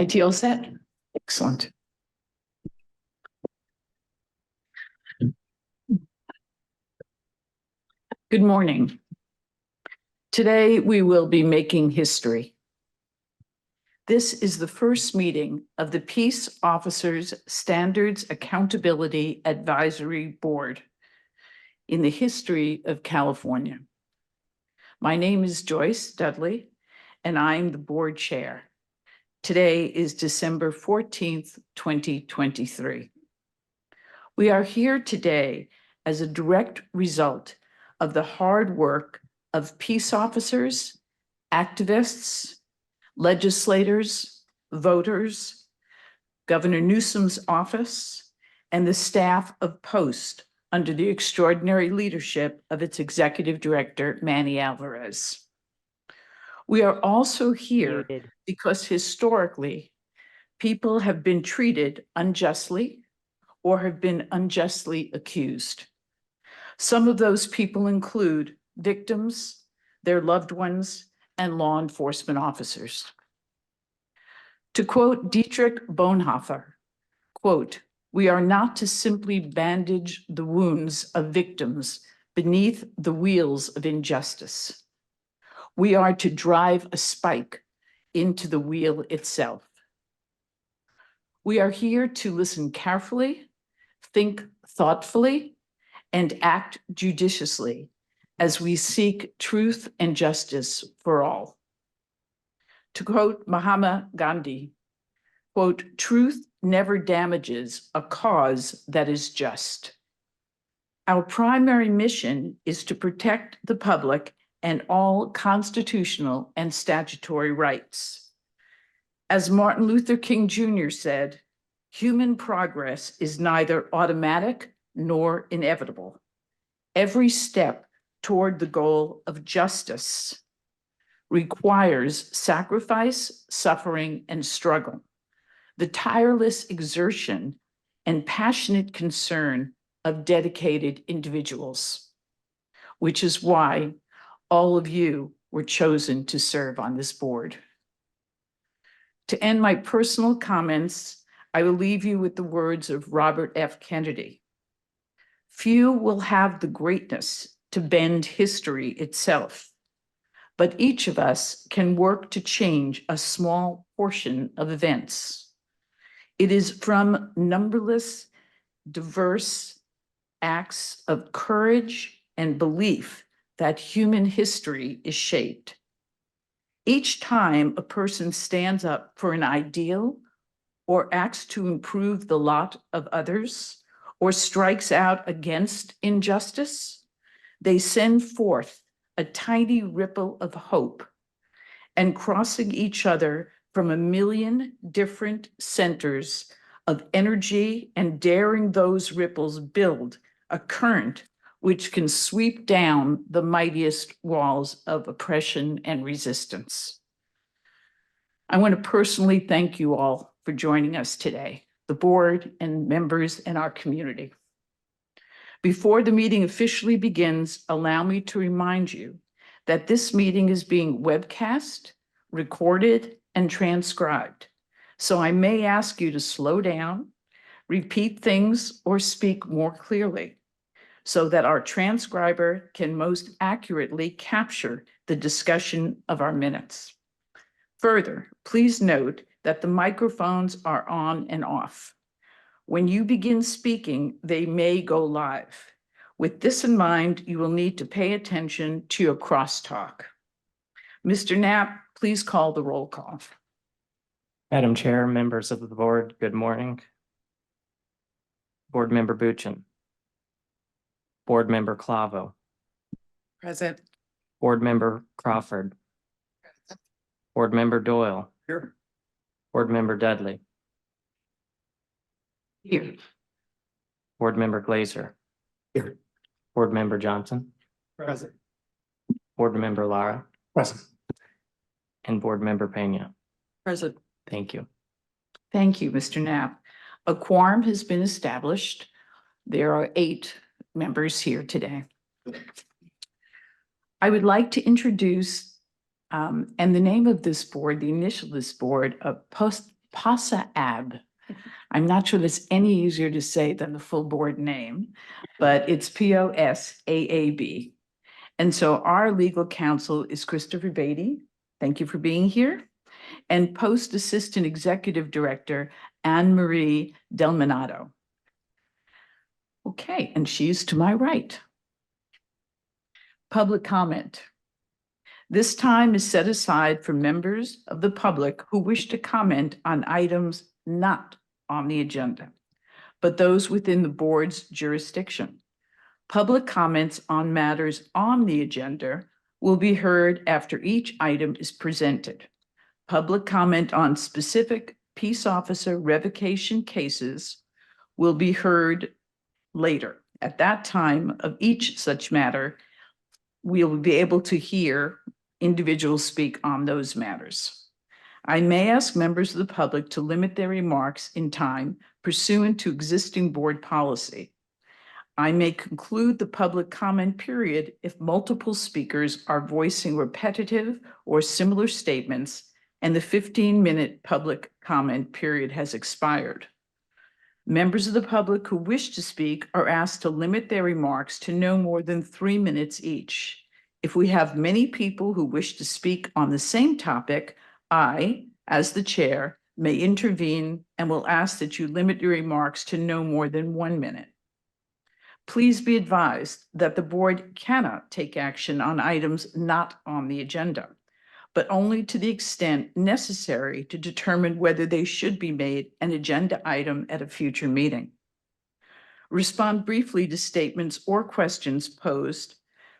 IT all set? Excellent. Good morning. Today we will be making history. This is the first meeting of the Peace Officers Standards Accountability Advisory Board in the history of California. My name is Joyce Dudley, and I'm the board chair. Today is December 14th, 2023. We are here today as a direct result of the hard work of peace officers, activists, legislators, voters, Governor Newsom's office, and the staff of Post under the extraordinary leadership of its executive director, Manny Alvarez. We are also here because historically, people have been treated unjustly or have been unjustly accused. Some of those people include victims, their loved ones, and law enforcement officers. To quote Dietrich Bonhoeffer, quote, "We are not to simply bandage the wounds of victims beneath the wheels of injustice. We are to drive a spike into the wheel itself." We are here to listen carefully, think thoughtfully, and act judiciously as we seek truth and justice for all. To quote Mahatma Gandhi, quote, "Truth never damages a cause that is just." Our primary mission is to protect the public and all constitutional and statutory rights. As Martin Luther King Jr. said, human progress is neither automatic nor inevitable. Every step toward the goal of justice requires sacrifice, suffering, and struggle, the tireless exertion and passionate concern of dedicated individuals, which is why all of you were chosen to serve on this board. To end my personal comments, I will leave you with the words of Robert F. Kennedy. Few will have the greatness to bend history itself, but each of us can work to change a small portion of events. It is from numberless, diverse acts of courage and belief that human history is shaped. Each time a person stands up for an ideal or acts to improve the lot of others or strikes out against injustice, they send forth a tiny ripple of hope, and crossing each other from a million different centers of energy and daring those ripples build a current which can sweep down the mightiest walls of oppression and resistance. I want to personally thank you all for joining us today, the board and members in our community. Before the meeting officially begins, allow me to remind you that this meeting is being webcast, recorded, and transcribed. So I may ask you to slow down, repeat things, or speak more clearly so that our transcriber can most accurately capture the discussion of our minutes. Further, please note that the microphones are on and off. When you begin speaking, they may go live. With this in mind, you will need to pay attention to your crosstalk. Mr. Knapp, please call the roll call. Madam Chair, members of the board, good morning. Board Member Buchan. Board Member Clavo. Present. Board Member Crawford. Present. Board Member Doyle. Here. Board Member Dudley. Here. Board Member Glazer. Here. Board Member Johnson. Present. Board Member Lara. Present. And Board Member Pena. Present. Thank you. Thank you, Mr. Knapp. A quorum has been established. There are 8 members here today. I would like to introduce, and the name of this board, the initial of this board, POSAAB. I'm not sure that's any easier to say than the full board name, but it's POSAAB. And so our legal counsel is Christopher Beatty. Thank you for being here. And Post Assistant Executive Director, Anne Marie Delminato. Okay, and she's to my right. Public comment. This time is set aside for members of the public who wish to comment on items not on the agenda, but those within the board's jurisdiction. Public comments on matters on the agenda will be heard after each item is presented. Public comment on specific peace officer revocation cases will be heard later. At that time of each such matter, we will be able to hear individuals speak on those matters. I may ask members of the public to limit their remarks in time pursuant to existing board policy. I may conclude the public comment period if multiple speakers are voicing repetitive or similar statements and the 15-minute public comment period has expired. Members of the public who wish to speak are asked to limit their remarks to no more than 3 minutes each. If we have many people who wish to speak on the same topic, I, as the chair, may intervene and will ask that you limit your remarks to no more than 1 minute. Please be advised that the board cannot take action on items not on the agenda, but only to the extent necessary to determine whether they should be made an agenda item at a future meeting. Respond briefly to statements or questions posed,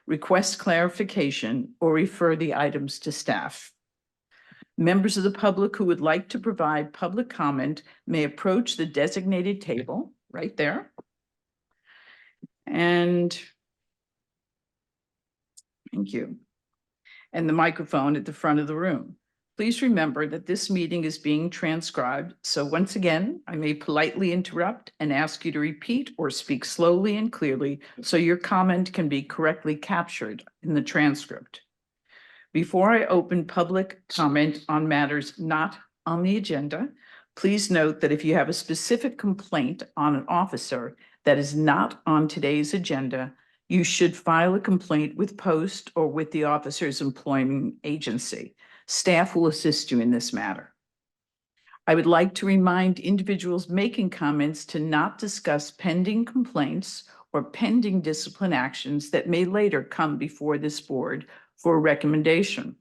request clarification, or refer the items to staff. Members of the public who would like to provide public comment may approach the designated table right there. And thank you. And the microphone at the front of the room. Please remember that this meeting is being transcribed. So once again, I may politely interrupt and ask you to repeat or speak slowly and clearly so your comment can be correctly captured in the transcript. Before I open public comment on matters not on the agenda, please note that if you have a specific complaint on an officer that is not on today's agenda, you should file a complaint with Post or with the officer's employment agency. Staff will assist you in this matter. I would like to remind individuals making comments to not discuss pending complaints or pending discipline actions that may later come before this board for a recommendation.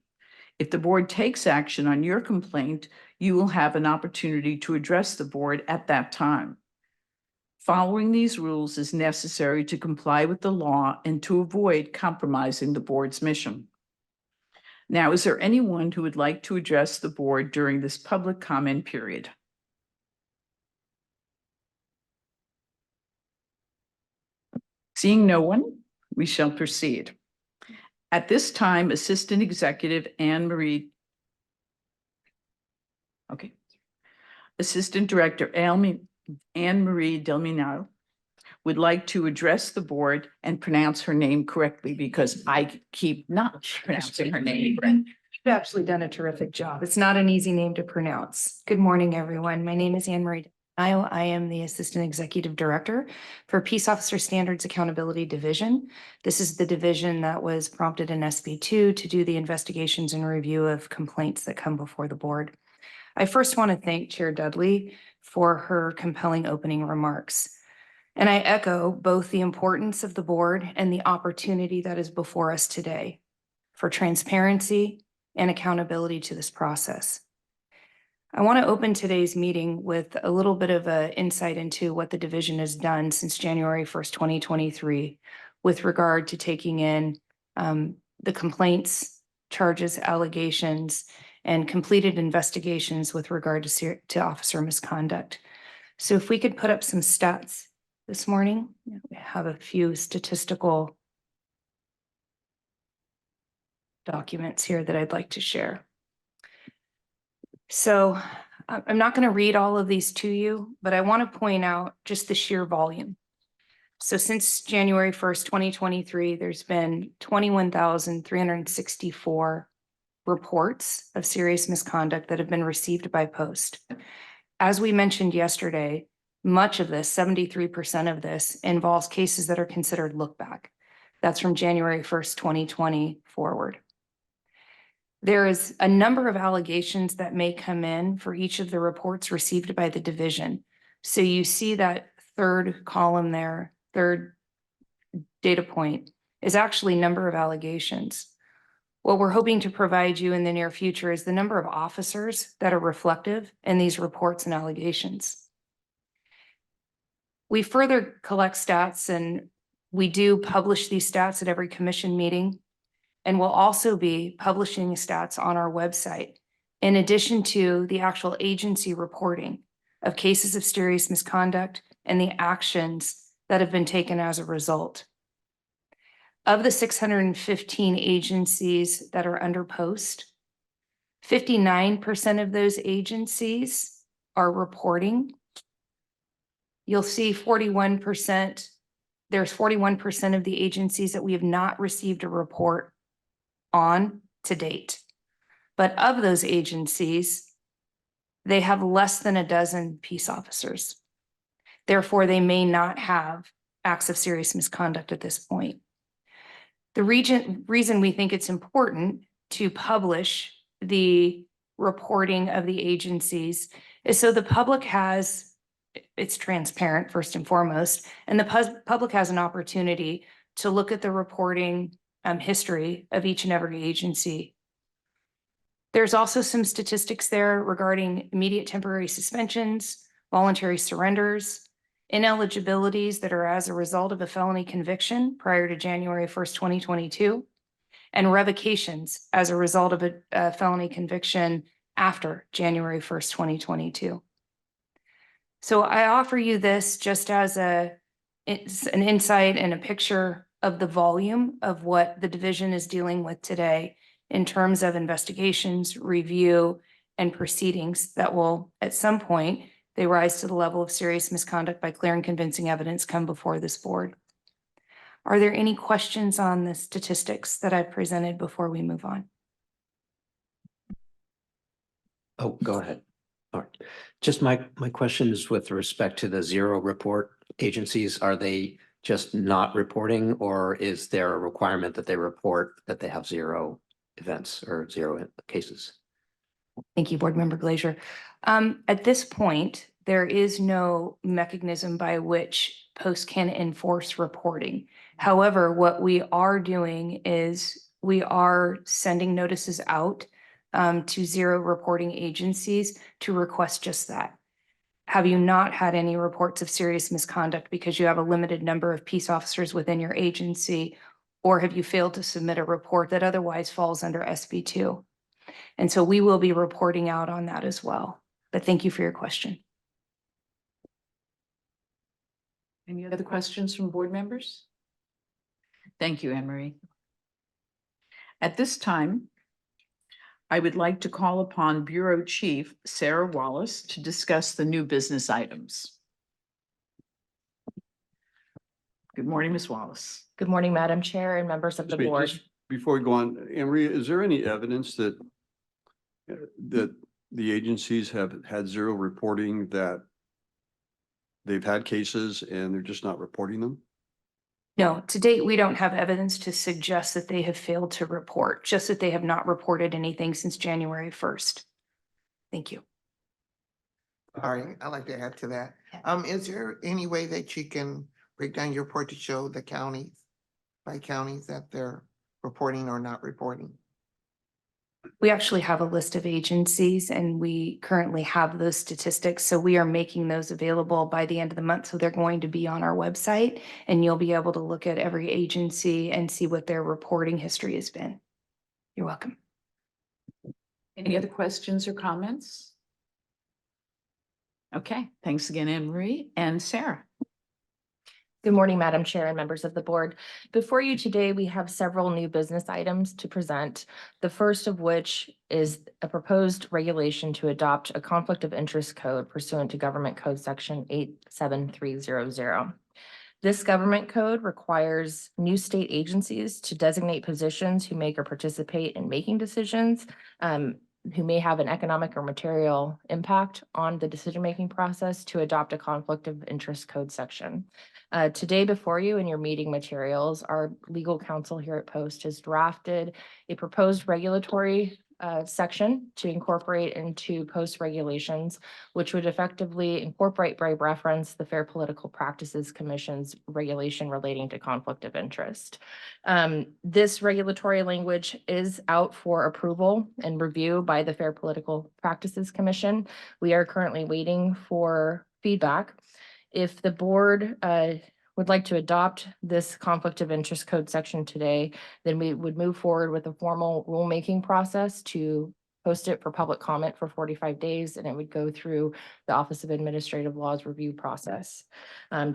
If the board takes action on your complaint, you will have an opportunity to address the board at that time. Following these rules is necessary to comply with the law and to avoid compromising the board's mission. Now, is there anyone who would like to address the board during this public comment period? Seeing no one, we shall proceed. At this time, Assistant Executive Anne Marie Assistant Director Anne Marie Delminato would like to address the board and pronounce her name correctly because I keep not pronouncing her name right. You've absolutely done a terrific job. It's not an easy name to pronounce. Good morning, everyone. My name is Anne Marie. I am the Assistant Executive Director for Peace Officer Standards Accountability Division. This is the division that was prompted in SB2 to do the investigations and review of complaints that come before the board. I first want to thank Chair Dudley for her compelling opening remarks. And I echo both the importance of the board and the opportunity that is before us today for transparency and accountability to this process. I want to open today's meeting with a little bit of an insight into what the division has done since January 1st, 2023, with regard to taking in the complaints, charges, allegations, and completed investigations with regard to officer misconduct. So if we could put up some stats this morning, we have a few statistical documents here that I'd like to share. So I'm not going to read all of these to you, but I want to point out just the sheer volume. So since January 1st, 2023, there's been 21,364 reports of serious misconduct that have been received by post. As we mentioned yesterday, much of this, 73% of this, involves cases that are considered look back. That's from January 1st, 2020 forward. There is a number of allegations that may come in for each of the reports received by the division. So you see that third column there, third data point, is actually number of allegations. What we're hoping to provide you in the near future is the number of officers that are reflective in these reports and allegations. We further collect stats, and we do publish these stats at every commission meeting. And we'll also be publishing stats on our website, in addition to the actual agency reporting of cases of serious misconduct and the actions that have been taken as a result. Of the 615 agencies that are under post, 59% of those agencies are reporting. You'll see 41%, there's 41% of the agencies that we have not received a report on to date. But of those agencies, they have less than a dozen peace officers. Therefore, they may not have acts of serious misconduct at this point. The reason we think it's important to publish the reporting of the agencies is so the public has, it's transparent first and foremost, and the public has an opportunity to look at the reporting history of each and every agency. There's also some statistics there regarding immediate temporary suspensions, voluntary surrenders, ineligibilities that are as a result of a felony conviction prior to January 1st, 2022, and revocations as a result of a felony conviction after January 1st, 2022. So I offer you this just as an insight and a picture of the volume of what the division is dealing with today in terms of investigations, review, and proceedings that will, at some point, they rise to the level of serious misconduct by clear and convincing evidence come before this board. Are there any questions on the statistics that I've presented before we move on? Oh, go ahead. All right. Just my question is with respect to the zero report agencies. Are they just not reporting, or is there a requirement that they report that they have zero events or zero cases? Thank you, Board Member Glazier. At this point, there is no mechanism by which post can enforce reporting. However, what we are doing is we are sending notices out to zero reporting agencies to request just that. Have you not had any reports of serious misconduct because you have a limited number of peace officers within your agency, or have you failed to submit a report that otherwise falls under SB 2? And so we will be reporting out on that as well. But thank you for your question. Any other questions from board members? Thank you, Anne Marie. At this time, I would like to call upon Bureau Chief Sarah Wallace to discuss the new business items. Good morning, Ms. Wallace. Good morning, Madam Chair and members of the board. Just before we go on, Anne Marie, is there any evidence that the agencies have had zero reporting, that they've had cases and they're just not reporting them? No, to date, we don't have evidence to suggest that they have failed to report, just that they have not reported anything since January 1st. Thank you. All right, I'd like to add to that. Yeah. Is there any way that you can break down your report to show the counties, by counties, that they're reporting or not reporting? We actually have a list of agencies and we currently have those statistics. So we are making those available by the end of the month. So they're going to be on our website and you'll be able to look at every agency and see what their reporting history has been. You're welcome. Any other questions or comments? Okay, thanks again, Anne Marie and Sarah. Good morning, Madam Chair and members of the board. Before you today, we have several new business items to present. The first of which is a proposed regulation to adopt a conflict of interest code pursuant to Government Code Section 87300. This government code requires new state agencies to designate positions who make or participate in making decisions, who may have an economic or material impact on the decision-making process to adopt a conflict of interest code section. Today before you in your meeting materials, our legal counsel here at Post has drafted a proposed regulatory section to incorporate into Post regulations, which would effectively incorporate by reference the Fair Political Practices Commission's regulation relating to conflict of interest. This regulatory language is out for approval and review by the Fair Political Practices Commission. We are currently waiting for feedback. If the board would like to adopt this conflict of interest code section today, then we would move forward with a formal rulemaking process to post it for public comment for 45 days, and it would go through the Office of Administrative Law's review process.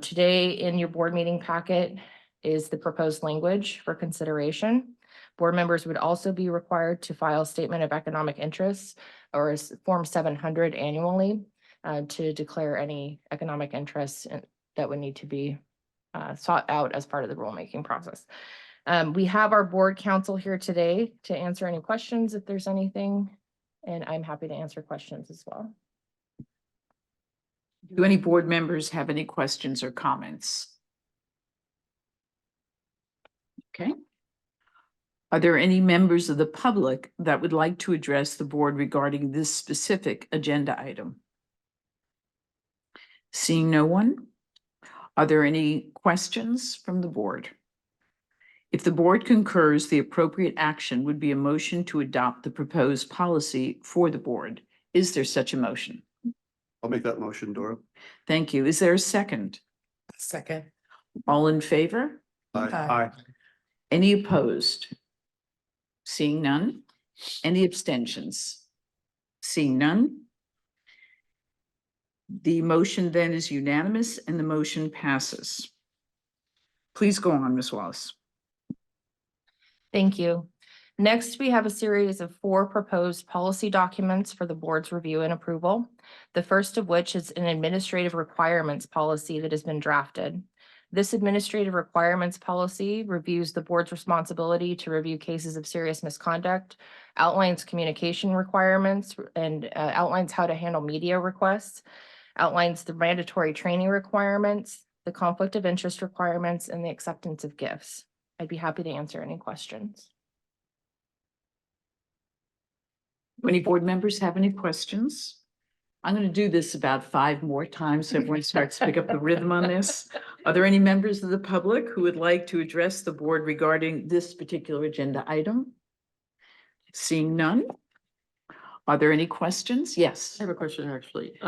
Today in your board meeting packet is the proposed language for consideration. Board members would also be required to file a statement of economic interests or Form 700 annually to declare any economic interests that would need to be sought out as part of the rulemaking process. We have our board counsel here today to answer any questions if there's anything, and I'm happy to answer questions as well. Do any board members have any questions or comments? Okay. Are there any members of the public that would like to address the board regarding this specific agenda item? Seeing no one, are there any questions from the board? If the board concurs, the appropriate action would be a motion to adopt the proposed policy for the board. Is there such a motion? I'll make that motion, Dora. Thank you. Is there a second? Second. All in favor? Aye. Any opposed? Seeing none? Any abstentions? Seeing none? The motion then is unanimous and the motion passes. Please go on, Ms. Wallace. Thank you. Next, we have a series of 4 proposed policy documents for the board's review and approval. The first of which is an administrative requirements policy that has been drafted. This administrative requirements policy reviews the board's responsibility to review cases of serious misconduct, outlines communication requirements, and outlines how to handle media requests, outlines the mandatory training requirements, the conflict of interest requirements, and the acceptance of gifts. I'd be happy to answer any questions. Do any board members have any questions? I'm going to do this about 5 more times so everyone starts to pick up the rhythm on this. Are there any members of the public who would like to address the board regarding this particular agenda item? Seeing none. Are there any questions? Yes. I have a question, actually.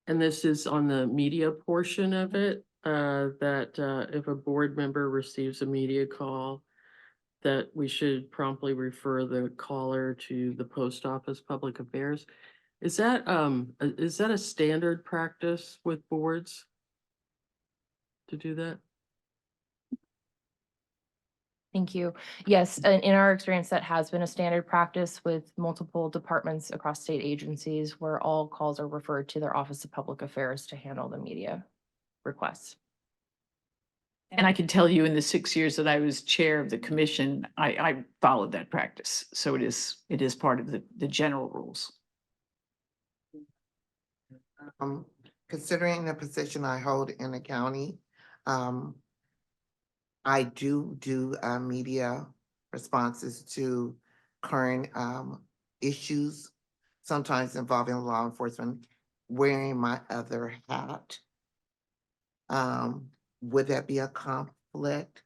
And this is on the media portion of it, that if a board member receives a media call, that we should promptly refer the caller to the post office public affairs. Is that a standard practice with boards to do that? Thank you. Yes, in our experience, that has been a standard practice with multiple departments across state agencies where all calls are referred to their Office of Public Affairs to handle the media requests. And I can tell you in the 6 years that I was chair of the commission, I followed that practice. So it is part of the general rules. Considering the position I hold in the county, I do media responses to current issues, sometimes involving law enforcement, wearing my other hat. Would that be a conflict?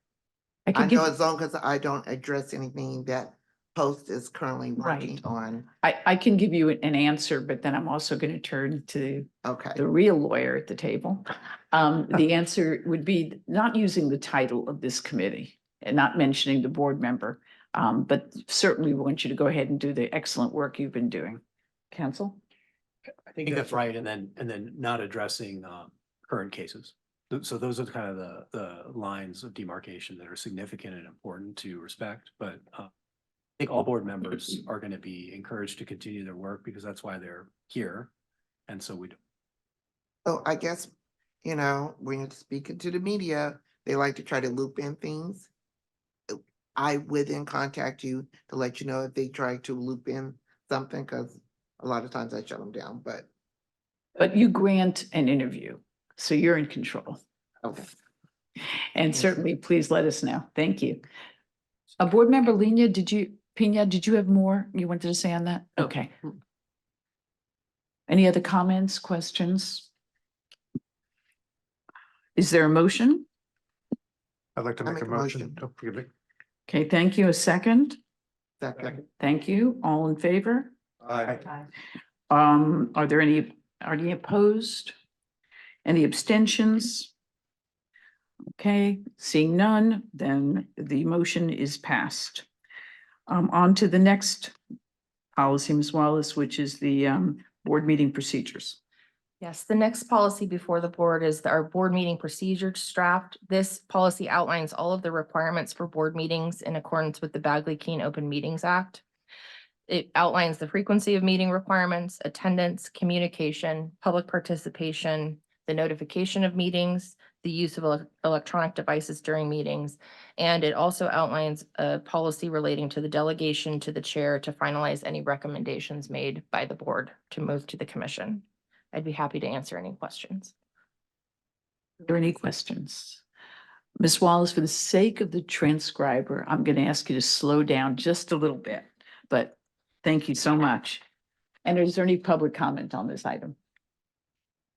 I I can know give, as long as I don't address anything that Post is currently working Right. on. I can give you an answer, but then I'm also going to turn to Okay, the real lawyer at the table. The answer would be not using the title of this committee and not mentioning the board member. But certainly we want you to go ahead and do the excellent work you've been doing. Counsel? I think that's right. And then not addressing current cases. So those are kind of the lines of demarcation that are significant and important to respect, but I think all board members are going to be encouraged to continue their work because that's why they're here. And so we do. so I guess you know, when you're speaking to the media, they like to try to loop in things. I would then contact you to let you know if they try to loop in something, because a lot of times I shut them down, But you grant an interview, so you're in control. okay. And Yes. certainly, please let us know. Thank you. Board Member Pina, did you have more you wanted to say on that? No. Okay. Any other comments, questions? Is there a motion? I'd like to I make a make a motion. motion. Oh, forgive me. Okay, thank you. A second? Second. Thank you. All in favor? Aye. Are there any opposed? Any abstentions? Okay, seeing none, then the motion is passed. On to the next policy, Ms. Wallace, which is the board meeting procedures. Yes, the next policy before the board is our board meeting procedures draft. This policy outlines all of the requirements for board meetings in accordance with the Bagley-Keene Open Meetings Act. It outlines the frequency of meeting requirements, attendance, communication, public participation, the notification of meetings, the use of electronic devices during meetings. And it also outlines a policy relating to the delegation to the chair to finalize any recommendations made by the board to move to the commission. I'd be happy to answer any questions. Are there any questions? Ms. Wallace, for the sake of the transcriber, I'm going to ask you to slow down just a little bit, but thank you so much. And is there any public comment on this item?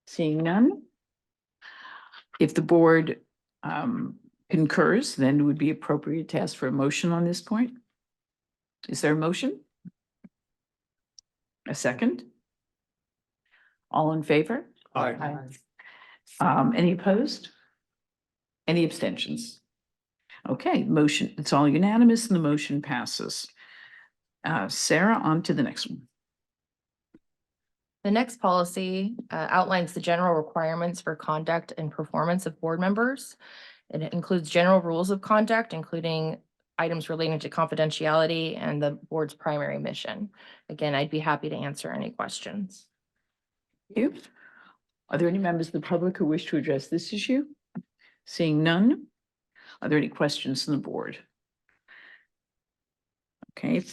Seeing none? If the board concurs, then it would be appropriate to ask for a motion on this point. Is there a motion? A second? All in favor? Aye. Any opposed? Any abstentions? Okay, motion, it's all unanimous and the motion passes. Sarah, on to the next one. The next policy outlines the general requirements for conduct and performance of board members. It includes general rules of conduct, including items relating to confidentiality and the board's primary mission. Again, I'd be happy to answer any questions. You. Are there any members of the public who wish to address this issue? Seeing none, are there any questions from the board? Okay.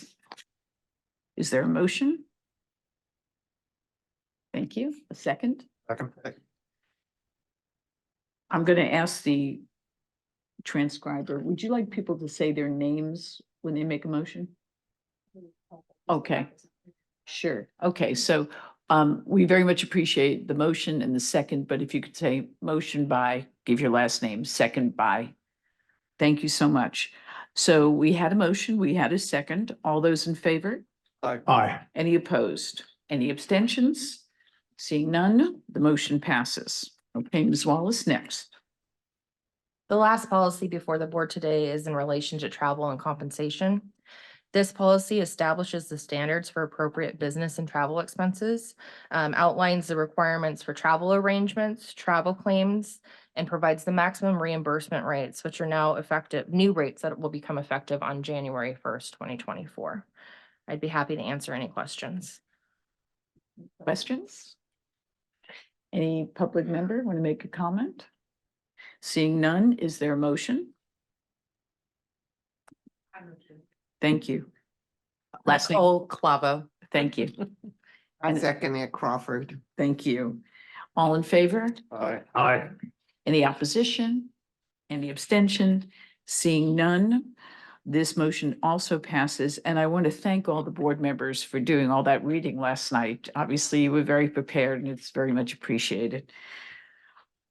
Is there a motion? Thank you. A second? Second. I'm going to ask the transcriber, would you like people to say their names when they make a motion? Okay, sure. Okay, so we very much appreciate the motion and the second, but if you could say motion by, give your last name, second by. Thank you so much. So we had a motion, we had a second. All those in favor? Aye. Any opposed? Any abstentions? Seeing none, the motion passes. Okay, Ms. Wallace, next. The last policy before the board today is in relation to travel and compensation. This policy establishes the standards for appropriate business and travel expenses, outlines the requirements for travel arrangements, travel claims, and provides the maximum reimbursement rates, which are now effective, new rates that will become effective on January 1st, 2024. I'd be happy to answer any questions. Questions? Any public member want to make a comment? Seeing none, is there a motion? Thank you. Last name, Nicole Clavo. thank you. I And- second it, Crawford. Thank you. All in favor? Aye. Any opposition? Any abstention? Seeing none, this motion also passes. And I want to thank all the board members for doing all that reading last night. Obviously, you were very prepared and it's very much appreciated.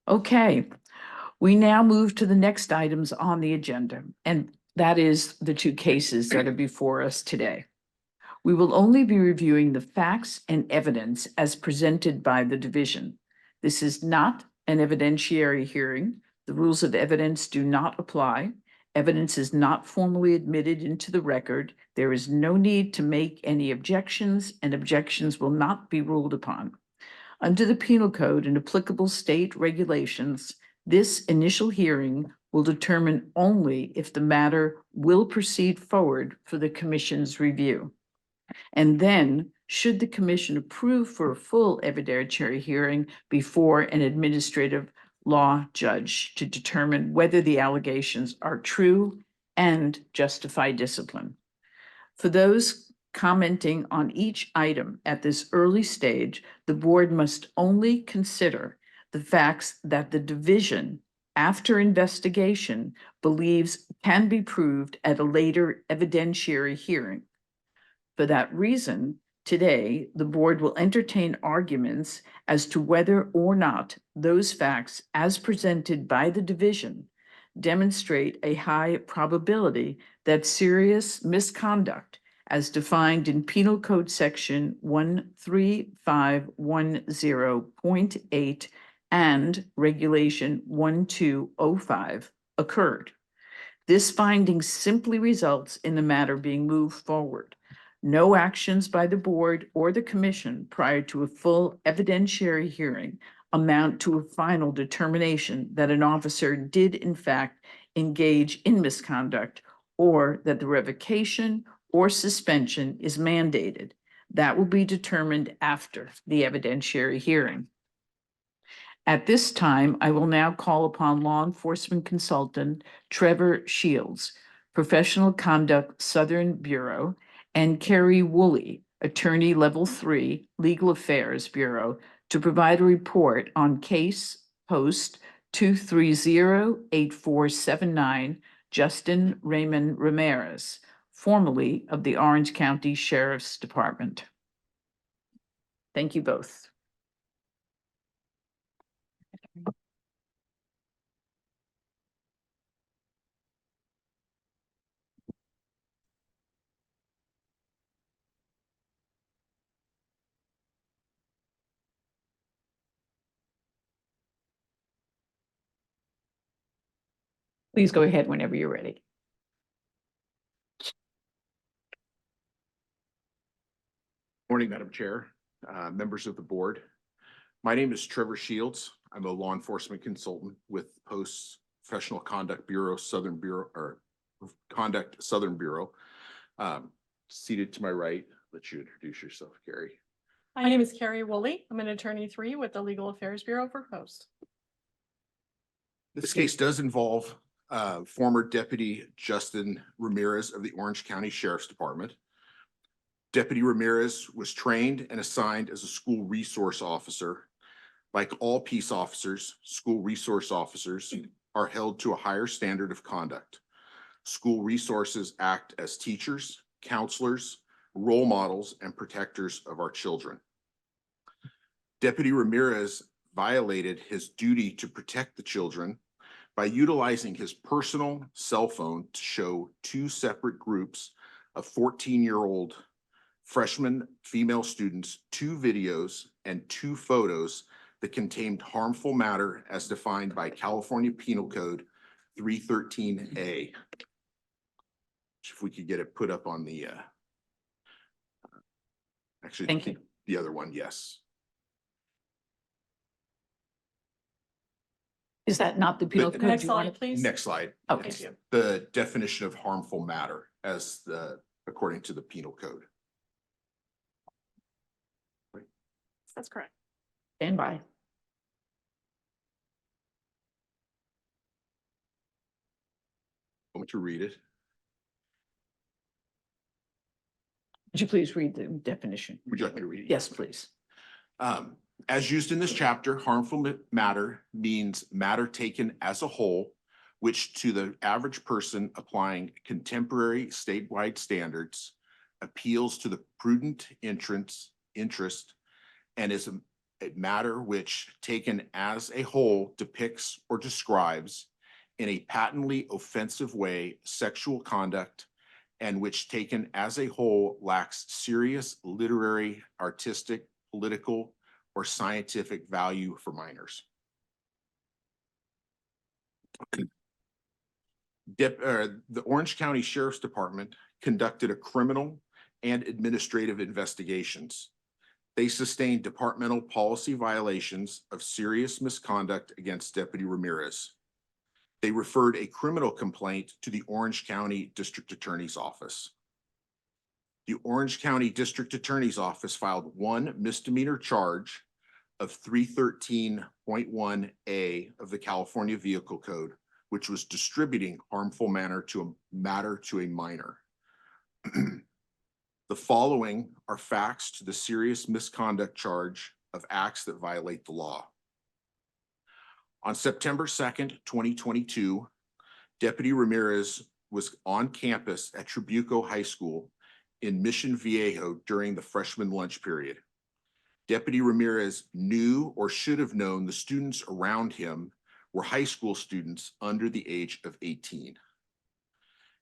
Okay, we now move to the next items on the agenda, and that is the two cases that are before us today. We will only be reviewing the facts and evidence as presented by the division. This is not an evidentiary hearing. The rules of evidence do not apply. Evidence is not formally admitted into the record. There is no need to make any objections, and objections will not be ruled upon. Under the Penal Code and applicable state regulations, this initial hearing will determine only if the matter will proceed forward for the commission's review. And then, should the commission approve for a full evidentiary hearing before an administrative law judge to determine whether the allegations are true and justify discipline. For those commenting on each item at this early stage, the board must only consider the facts that the division, after investigation, believes can be proved at a later evidentiary hearing. For that reason, today, the board will entertain arguments as to whether or not those facts as presented by the division demonstrate a high probability that serious misconduct as defined in Penal Code Section 13510.8 and Regulation 1205 occurred. This finding simply results in the matter being moved forward. No actions by the board or the commission prior to a full evidentiary hearing amount to a final determination that an officer did in fact engage in misconduct or that the revocation or suspension is mandated. That will be determined after the evidentiary hearing. At this time, I will now call upon law enforcement consultant Trevor Shields, Professional Conduct Southern Bureau, and Carrie Woolley, Attorney Level 3, Legal Affairs Bureau, to provide a report on case post 230-8479, Justin Raymond Ramirez, formerly of the Orange County Sheriff's Department. Thank you both. Please go ahead whenever you're ready. Morning, Madam Chair, members of the board. My name is Trevor Shields. I'm a law enforcement consultant with Post's Professional Conduct Bureau, Southern Bureau, or Conduct Southern Bureau. Seated to my right, let you introduce yourself, Carrie. My name is Carrie Woolley. I'm an attorney 3 with the Legal Affairs Bureau for Post. This case does involve former Deputy Justin Ramirez of the Orange County Sheriff's Department. Deputy Ramirez was trained and assigned as a school resource officer. Like all peace officers, school resource officers are held to a higher standard of conduct. School resources act as teachers, counselors, role models, and protectors of our children. Deputy Ramirez violated his duty to protect the children by utilizing his personal cell phone to show 2 separate groups of 14-year-old freshman female students 2 videos and 2 photos that contained harmful matter as defined by California Penal Code 313A. If we could get it put up on the, actually, Thank you. The other one, yes. Is that not the penal The code? Next you slide, wanted? please. Next slide. Okay. It's the definition of harmful matter as according to the penal code. That's correct. Stand by. Want me to read it? Would you please read the definition? Would you like me to read it? Yes, please. As used in this chapter, harmful matter means matter taken as a whole, which to the average person applying contemporary statewide standards appeals to the prudent interest and is a matter which taken as a whole depicts or describes in a patently offensive way sexual conduct and which taken as a whole lacks serious literary, artistic, political, or scientific value for minors. The Orange County Sheriff's Department conducted a criminal and administrative investigations. They sustained departmental policy violations of serious misconduct against Deputy Ramirez. They referred a criminal complaint to the Orange County District Attorney's Office. The Orange County District Attorney's Office filed 1 misdemeanor charge of 313.1A of the California Vehicle Code, which was distributing harmful matter to a minor. The following are facts to the serious misconduct charge of acts that violate the law. On September 2nd, 2022, Deputy Ramirez was on campus at Trabuco High School in Mission Viejo during the freshman lunch period. Deputy Ramirez knew or should have known the students around him were high school students under the age of 18.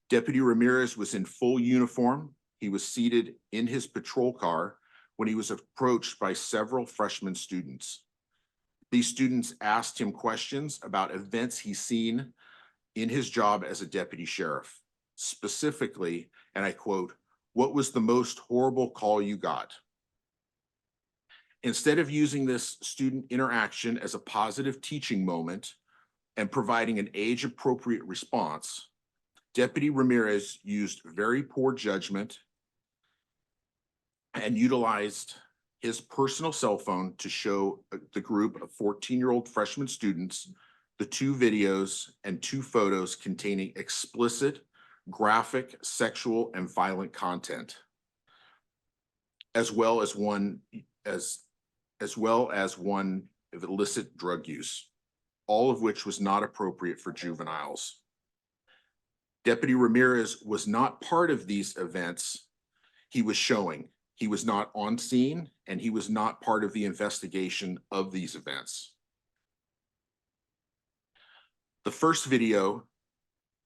Deputy Ramirez was in full uniform. He was seated in his patrol car when he was approached by several freshman students. These students asked him questions about events he's seen in his job as a deputy sheriff. Specifically, and I quote, "What was the most horrible call you got?" Instead of using this student interaction as a positive teaching moment and providing an age-appropriate response, Deputy Ramirez used very poor judgment and utilized his personal cell phone to show the group of 14-year-old freshman students the 2 videos and 2 photos containing explicit, graphic, sexual, and violent content, as well as one of illicit drug use, all of which was not appropriate for juveniles. Deputy Ramirez was not part of these events he was showing. He was not on scene, and he was not part of the investigation of these events. The first video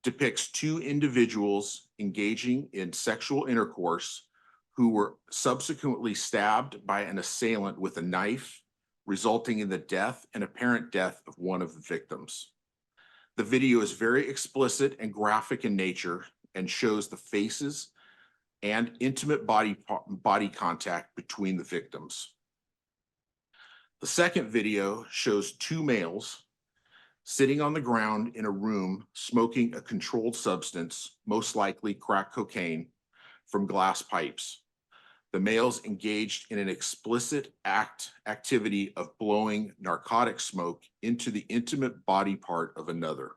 depicts 2 individuals engaging in sexual intercourse who were subsequently stabbed by an assailant with a knife, resulting in the death and apparent death of one of the victims. The video is very explicit and graphic in nature and shows the faces and intimate body contact between the victims. The second video shows 2 males sitting on the ground in a room smoking a controlled substance, most likely crack cocaine, from glass pipes. The males engaged in an explicit activity of blowing narcotic smoke into the intimate body part of another.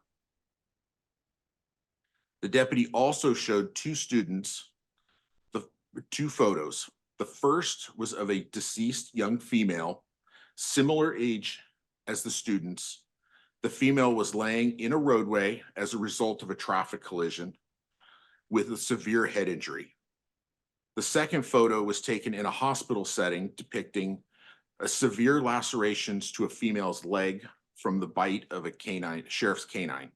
The deputy also showed 2 students 2 photos. The first was of a deceased young female, similar age as the students. The female was laying in a roadway as a result of a traffic collision with a severe head injury. The second photo was taken in a hospital setting depicting a severe lacerations to a female's leg from the bite of a sheriff's canine.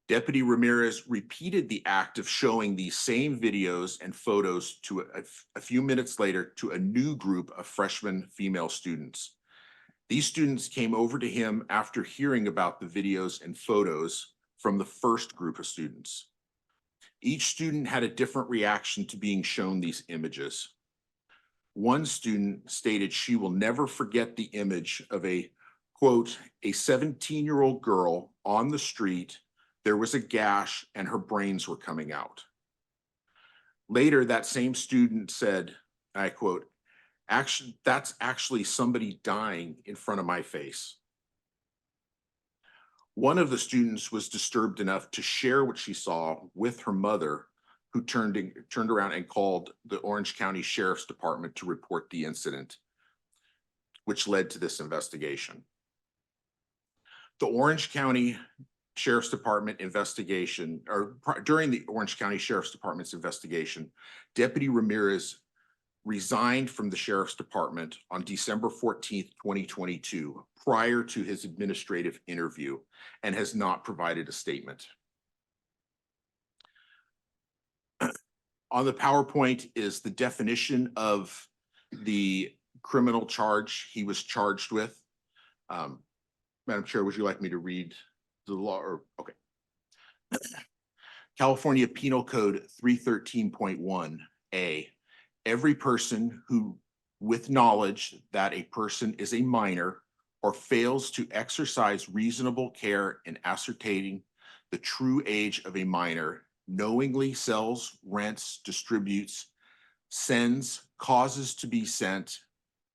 Deputy Ramirez repeated the act of showing these same videos and photos to a few minutes later to a new group of freshman female students. These students came over to him after hearing about the videos and photos from the first group of students. Each student had a different reaction to being shown these images. One student stated she will never forget the image of a, quote, "a 17-year-old girl on the street. There was a gash and her brains were coming out." Later, that same student said, I quote, that's actually somebody dying in front of my face." One of the students was disturbed enough to share what she saw with her mother, who turned around and called the Orange County Sheriff's Department to report the incident, which led to this investigation. The Orange County Sheriff's Department investigation, or during the Orange County Sheriff's Department's investigation, Deputy Ramirez resigned from the Sheriff's Department on December 14th, 2022, prior to his administrative interview, and has not provided a statement. On the PowerPoint is the definition of the criminal charge he was charged with. Madam Chair, would you like me to read the law? Or okay. California Penal Code 313.1A. Every person who, with knowledge that a person is a minor or fails to exercise reasonable care in ascertaining the true age of a minor, knowingly sells, rents, distributes, sends, causes to be sent,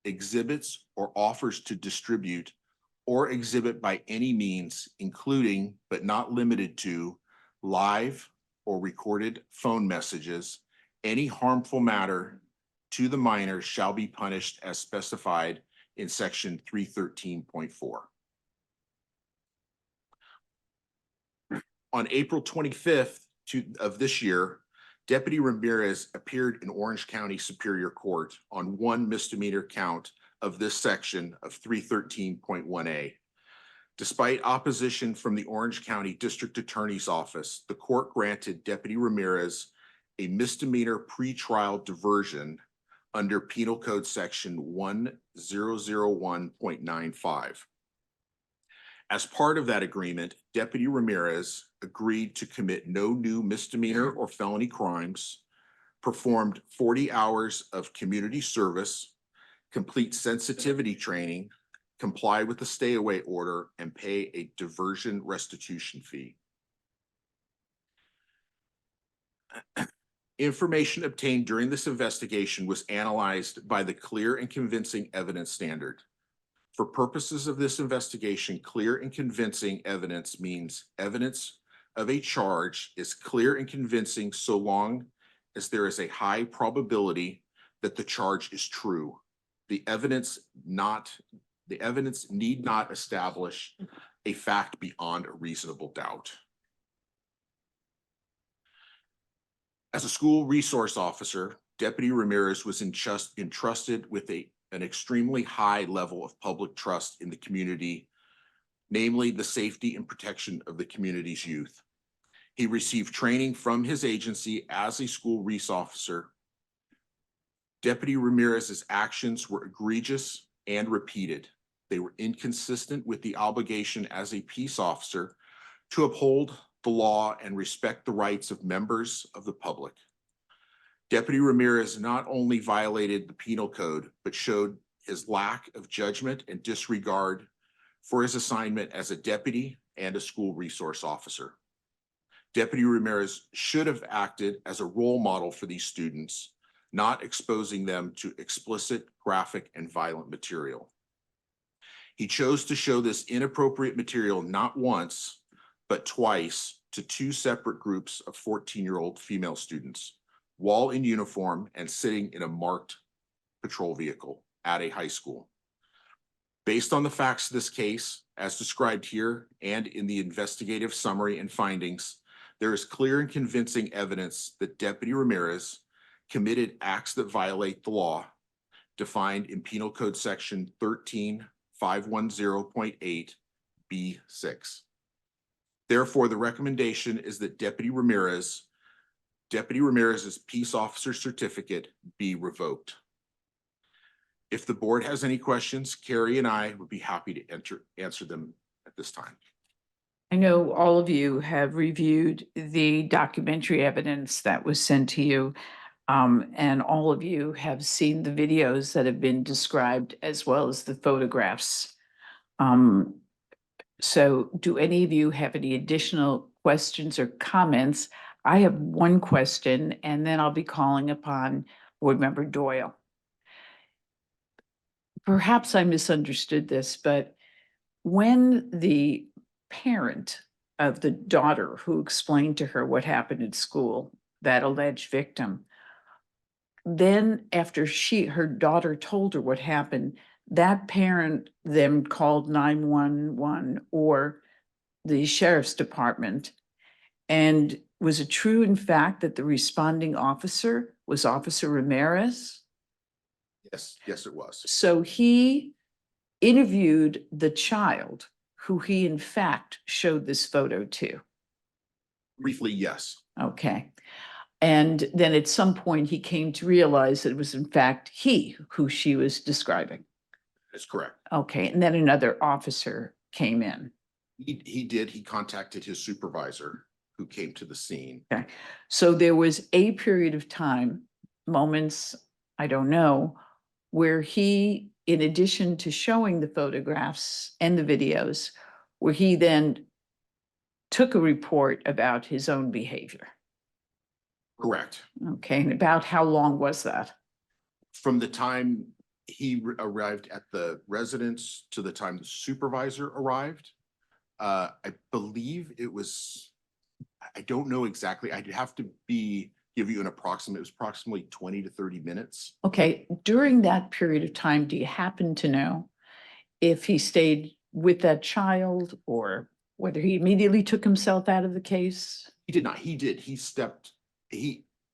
exhibits, or offers to distribute or exhibit by any means, including but not limited to live or recorded phone messages, any harmful matter to the minor shall be punished as specified in section 313.4. On April 25th of this year, Deputy Ramirez appeared in Orange County Superior Court on one misdemeanor count of this section of 313.1A. Despite opposition from the Orange County District Attorney's Office, the court granted Deputy Ramirez a misdemeanor pretrial diversion under Penal Code Section 1001.95. As part of that agreement, Deputy Ramirez agreed to commit no new misdemeanor or felony crimes, performed 40 hours of community service, complete sensitivity training, comply with the stay-away order, and pay a diversion restitution fee. Information obtained during this investigation was analyzed by the clear and convincing evidence standard. For purposes of this investigation, clear and convincing evidence means evidence of a charge is clear and convincing so long as there is a high probability that the charge is true. The evidence need not establish a fact beyond a reasonable doubt. As a school resource officer, Deputy Ramirez was entrusted with an extremely high level of public trust in the community, namely the safety and protection of the community's youth. He received training from his agency as a school resource officer. Deputy Ramirez's actions were egregious and repeated. They were inconsistent with the obligation as a peace officer to uphold the law and respect the rights of members of the public. Deputy Ramirez not only violated the penal code, but showed his lack of judgment and disregard for his assignment as a deputy and a school resource officer. Deputy Ramirez should have acted as a role model for these students, not exposing them to explicit, graphic, and violent material. He chose to show this inappropriate material not once, but twice to two separate groups of 14-year-old female students while in uniform and sitting in a marked patrol vehicle at a high school. Based on the facts of this case, as described here and in the investigative summary and findings, there is clear and convincing evidence that Deputy Ramirez committed acts that violate the law defined in Penal Code Section 13510.8 B6. Therefore, the recommendation is that Deputy Ramirez's peace officer certificate be revoked. If the board has any questions, Carrie and I would be happy to answer them at this time. I know all of you have reviewed the documentary evidence that was sent to you, and all of you have seen the videos that have been described as well as the photographs. So do any of you have any additional questions or comments? I have one question, and then I'll be calling upon Board Member Doyle. Perhaps I misunderstood this, but when the parent of the daughter who explained to her what happened at school, that alleged victim, then after her daughter told her what happened, that parent then called 911 or the sheriff's department. And was it true, in fact, that the responding officer was Officer Ramirez? Yes, it was. So he interviewed the child who he in fact showed this photo to. Briefly, yes. Okay. And then at some point he came to realize that it was in fact he who she was describing. That's correct. Okay. And then another officer came in. He contacted his supervisor who came to the scene. Okay. So there was a period of time, moments, I don't know, where he, in addition to showing the photographs and the videos, where he then took a report about his own behavior. Correct. Okay. And about how long was that? From the time arrived at the residence to the time the supervisor arrived. I believe it was, I don't know exactly. I'd have to give you an approximate, it was approximately 20 to 30 minutes. Okay, during that period of time, do you happen to know if he stayed with that child or whether he immediately took himself out of the case? He did not, he did,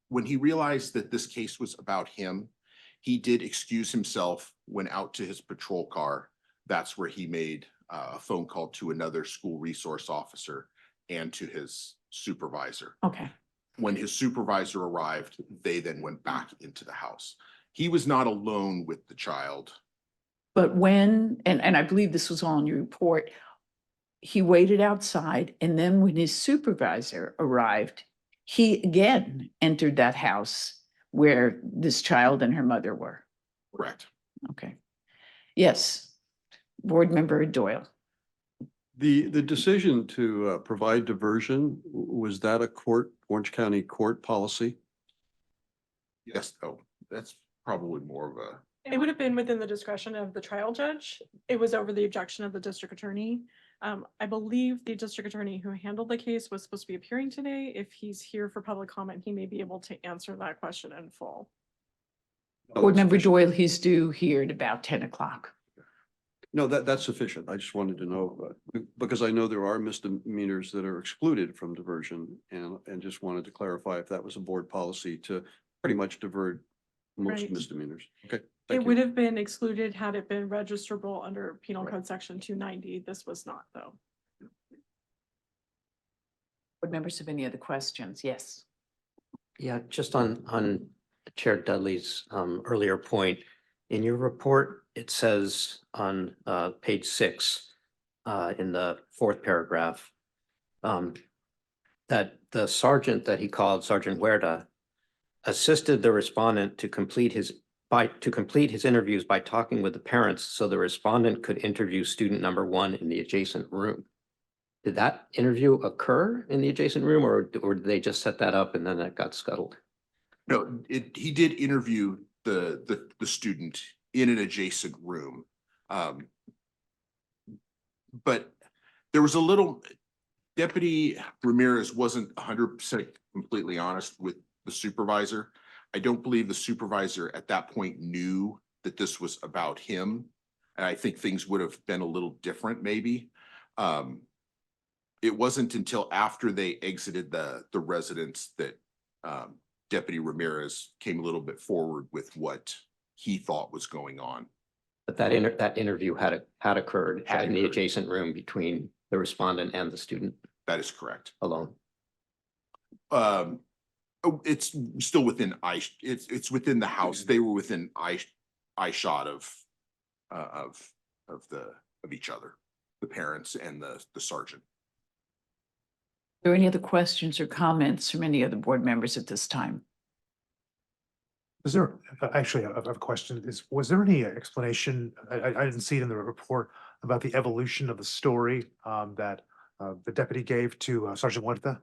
when he realized that this case was about him, he did excuse himself, went out to his patrol car. That's where he made a phone call to another school resource officer and to his supervisor. Okay, When his supervisor arrived, they then went back into the house. He was not alone with the child. but when, and I believe this was all in your report, he waited outside, and then when his supervisor arrived, he again entered that house where this child and her mother were. Correct. Okay. Yes, Board Member Doyle. The decision to provide diversion, was that a Orange County court policy? Yes, oh, that's probably more of a, It would have been within the discretion of the trial judge. It was over the objection of the district attorney. I believe the district attorney who handled the case was supposed to be appearing today. If he's here for public comment, he may be able to answer that question in full. Board Member Doyle, he's due here at about 10 o'clock. No, that's sufficient. I just wanted to know, because I know there are misdemeanors that are excluded from diversion, and just wanted to clarify if that was a board policy to pretty much divert most Right. misdemeanors. Okay, It thank would you. have been excluded had it been registrable under Penal Code Section 290. This was not, though. Board members have any other questions? Yes. Yeah, just on Chair Dudley's earlier point, in your report, it says on page 6, in the 4th paragraph, that the sergeant that he called Sergeant Huerta assisted the respondent to complete his interviews by talking with the parents so the respondent could interview student number 1 in the adjacent room. Did that interview occur in the adjacent room, or did they just set that up and then that got scuttled? no, he did interview the student in an adjacent room. But there was a little, Deputy Ramirez wasn't 100% completely honest with the supervisor. I don't believe the supervisor at that point knew that this was about him. And I think things would have been a little different maybe. It wasn't until after they exited the residence that Deputy Ramirez came a little bit forward with what he thought was going on. But that interview had occurred in the adjacent room between the respondent and the student That is correct. alone. It's still within it's within the house. They were within eye shot of each other, the parents and the sergeant. Are there any other questions or comments from any other board members at this time? Was there, actually, I have a question, was there any explanation, I didn't see it in the report, about the evolution of the story that the deputy gave to Sergeant Huerta?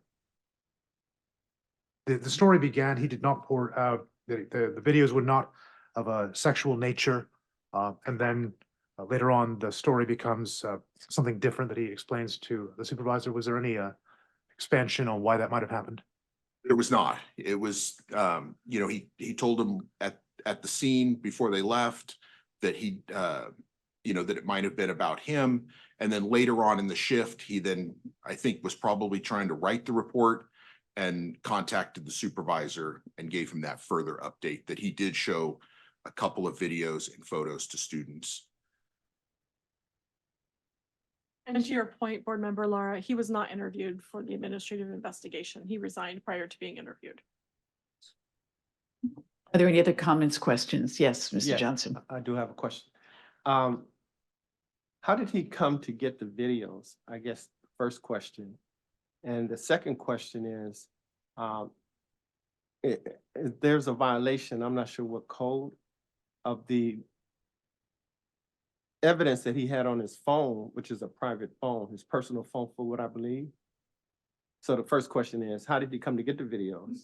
The story began, he did not pour out, the videos were not of a sexual nature, and then later on, the story becomes something different that he explains to the supervisor. Was there any expansion on why that might have happened? It was not. It was, he told them at the scene before they left that that it might have been about him. And then later on in the shift, he then, I think, was probably trying to write the report and contacted the supervisor and gave him that further update that he did show a couple of videos and photos to students. And to your point, Board Member Laura, he was not interviewed for the administrative investigation. He resigned prior to being interviewed. Are there any other comments, questions? Yes, Mr. Yes. Johnson. I do have a question. How did he come to get the videos? I guess first question. And the second question is, there's a violation, I'm not sure what code, of the evidence that he had on his phone, which is a private phone, his personal phone for what I believe. So the first question is, how did he come to get the videos?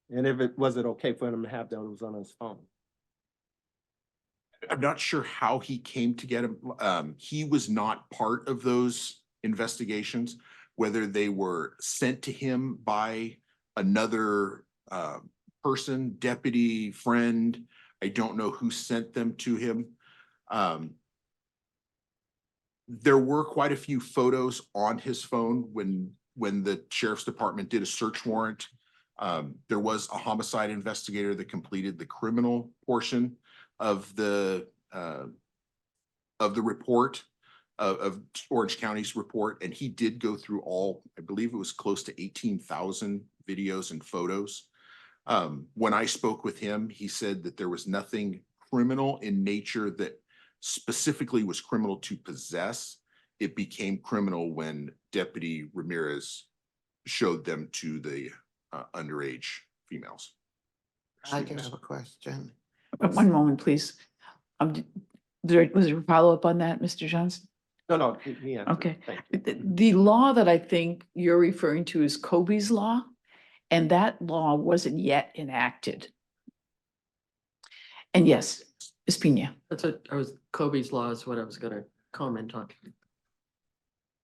And was it okay for him to have those on his phone? I'm not sure how he came to get him. He was not part of those investigations, whether they were sent to him by another person, deputy, friend. I don't know who sent them to him. There were quite a few photos on his phone when the sheriff's department did a search warrant. There was a homicide investigator that completed the criminal portion of the report of Orange County's report, and he did go through all, I believe it was close to 18,000 videos and photos. When I spoke with him, he said that there was nothing criminal in nature that specifically was criminal to possess. It became criminal when Deputy Ramirez showed them to the underage females. I can have a question. One moment, please. Was there a follow-up on that, Mr. Johnson? No, he answered. Okay. Thank you. The law that I think you're referring to is Kobe's law, and that law wasn't yet enacted. And yes, Ms. Pena, That's what Kobe's law is what I was gonna comment on.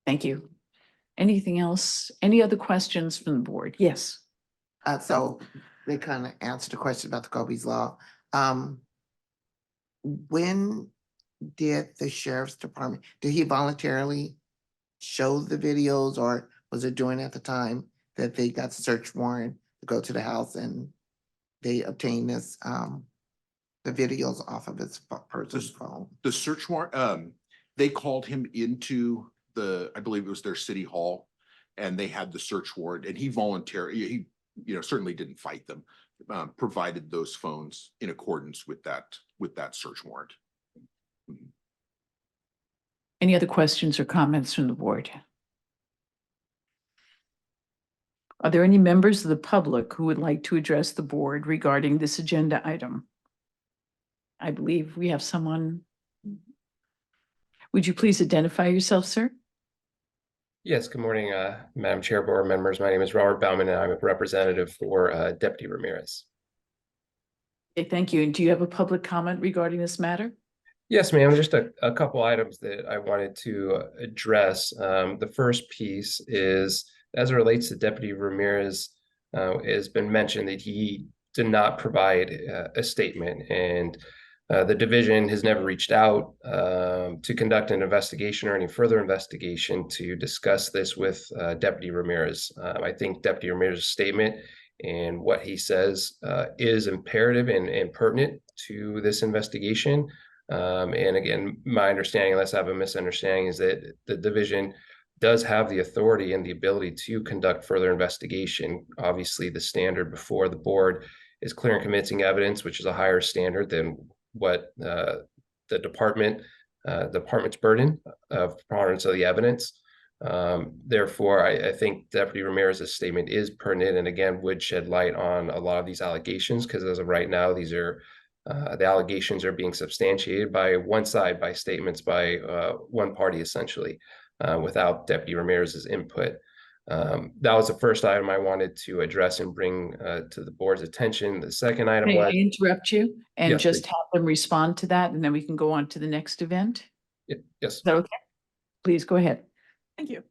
thank you. Anything else? Any other questions from the board? Yes. So they kind of answered the question about the Kobe's law. When did the sheriff's department, did he voluntarily show the videos, or was it during at the time that they got the search warrant to go to the house and they obtained this, the videos off of his person's phone? The search warrant, they called him into I believe it was their city hall, and they had the search warrant, and he voluntarily, he certainly didn't fight them, provided those phones in accordance with that search warrant. Any other questions or comments from the board? Are there any members of the public who would like to address the board regarding this agenda item? I believe we have someone. Would you please identify yourself, sir? Yes, good morning, Madam Chair, board members. My name is Robert Bauman, and I'm a representative for Deputy Ramirez. Okay, thank you. And do you have a public comment regarding this matter? Yes, ma'am. Just a couple items that I wanted to address. The first piece is, as it relates to Deputy Ramirez, it has been mentioned that he did not provide a statement, and the division has never reached out to conduct an investigation or any further investigation to discuss this with Deputy Ramirez. I think Deputy Ramirez's statement and what he says is imperative and pertinent to this investigation. And again, my understanding, unless I have a misunderstanding, is that the division does have the authority and the ability to conduct further investigation. Obviously, the standard before the board is clear and convincing evidence, which is a higher standard than what the department's burden of preponderance of the evidence. Therefore, I think Deputy Ramirez's statement is pertinent, and again, would shed light on a lot of these allegations, because as of right now, these are the allegations are being substantiated by one side, by statements by one party, essentially, without Deputy Ramirez's input. That was the first item I wanted to address and bring to the board's attention. The second item May I was, interrupt you and Yes, just please. have them respond to that, and then we can go on to the next event? yes, Is that okay? Please go ahead. Thank you.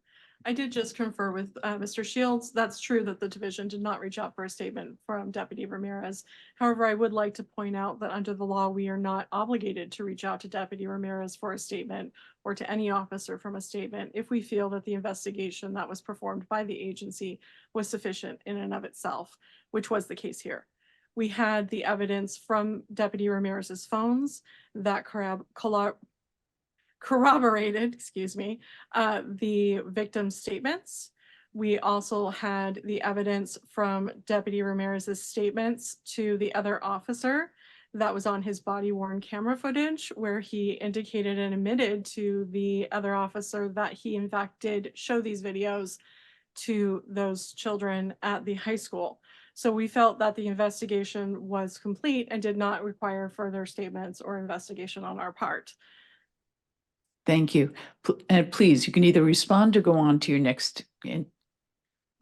I did just confer with Mr. Shields. That's true that the division did not reach out for a statement from Deputy Ramirez. However, I would like to point out that under the law, we are not obligated to reach out to Deputy Ramirez for a statement or to any officer from a statement if we feel that the investigation that was performed by the agency was sufficient in and of itself, which was the case here. We had the evidence from Deputy Ramirez's phones that corroborated, the victim's statements. We also had the evidence from Deputy Ramirez's statements to the other officer that was on his body-worn camera footage, where he indicated and admitted to the other officer that he in fact did show these videos to those children at the high school. So we felt that the investigation was complete and did not require further statements or investigation on our part. Thank you. And please, you can either respond or go on to your next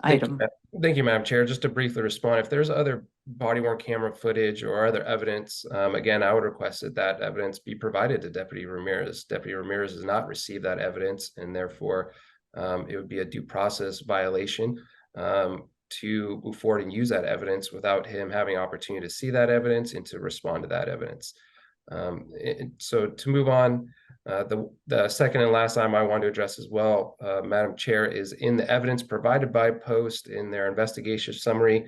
item. Thank you, Madam Chair. Just to briefly respond, if there's other body worn camera footage or other evidence, again, I would request that that evidence be provided to Deputy Ramirez. Deputy Ramirez has not received that evidence, and therefore it would be a due process violation to move forward and use that evidence without him having opportunity to see that evidence and to respond to that evidence. So to move on, the second and last item I want to address as well, Madam Chair, is in the evidence provided by Post in their investigation summary,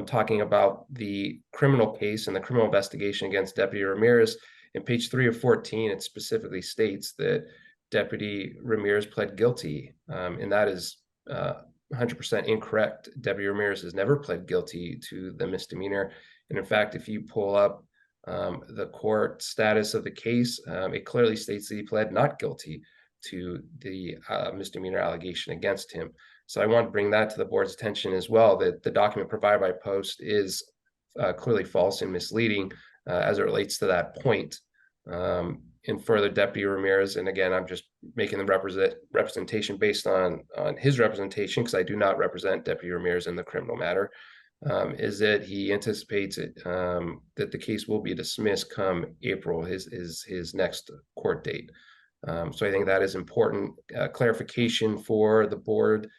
talking about the criminal case and the criminal investigation against Deputy Ramirez. In page 3 of 14, it specifically states that Deputy Ramirez pled guilty, and that is 100% incorrect. Deputy Ramirez has never pled guilty to the misdemeanor. And in fact, if you pull up the court status of the case, it clearly states that he pled not guilty to the misdemeanor allegation against him. So I want to bring that to the board's attention as well, that the document provided by Post is clearly false and misleading as it relates to that point. And further, Deputy Ramirez, and again, I'm just making the representation based on his representation, because I do not represent Deputy Ramirez in the criminal matter, is that he anticipates that the case will be dismissed come April, his next court date. So I think that is important clarification for the board,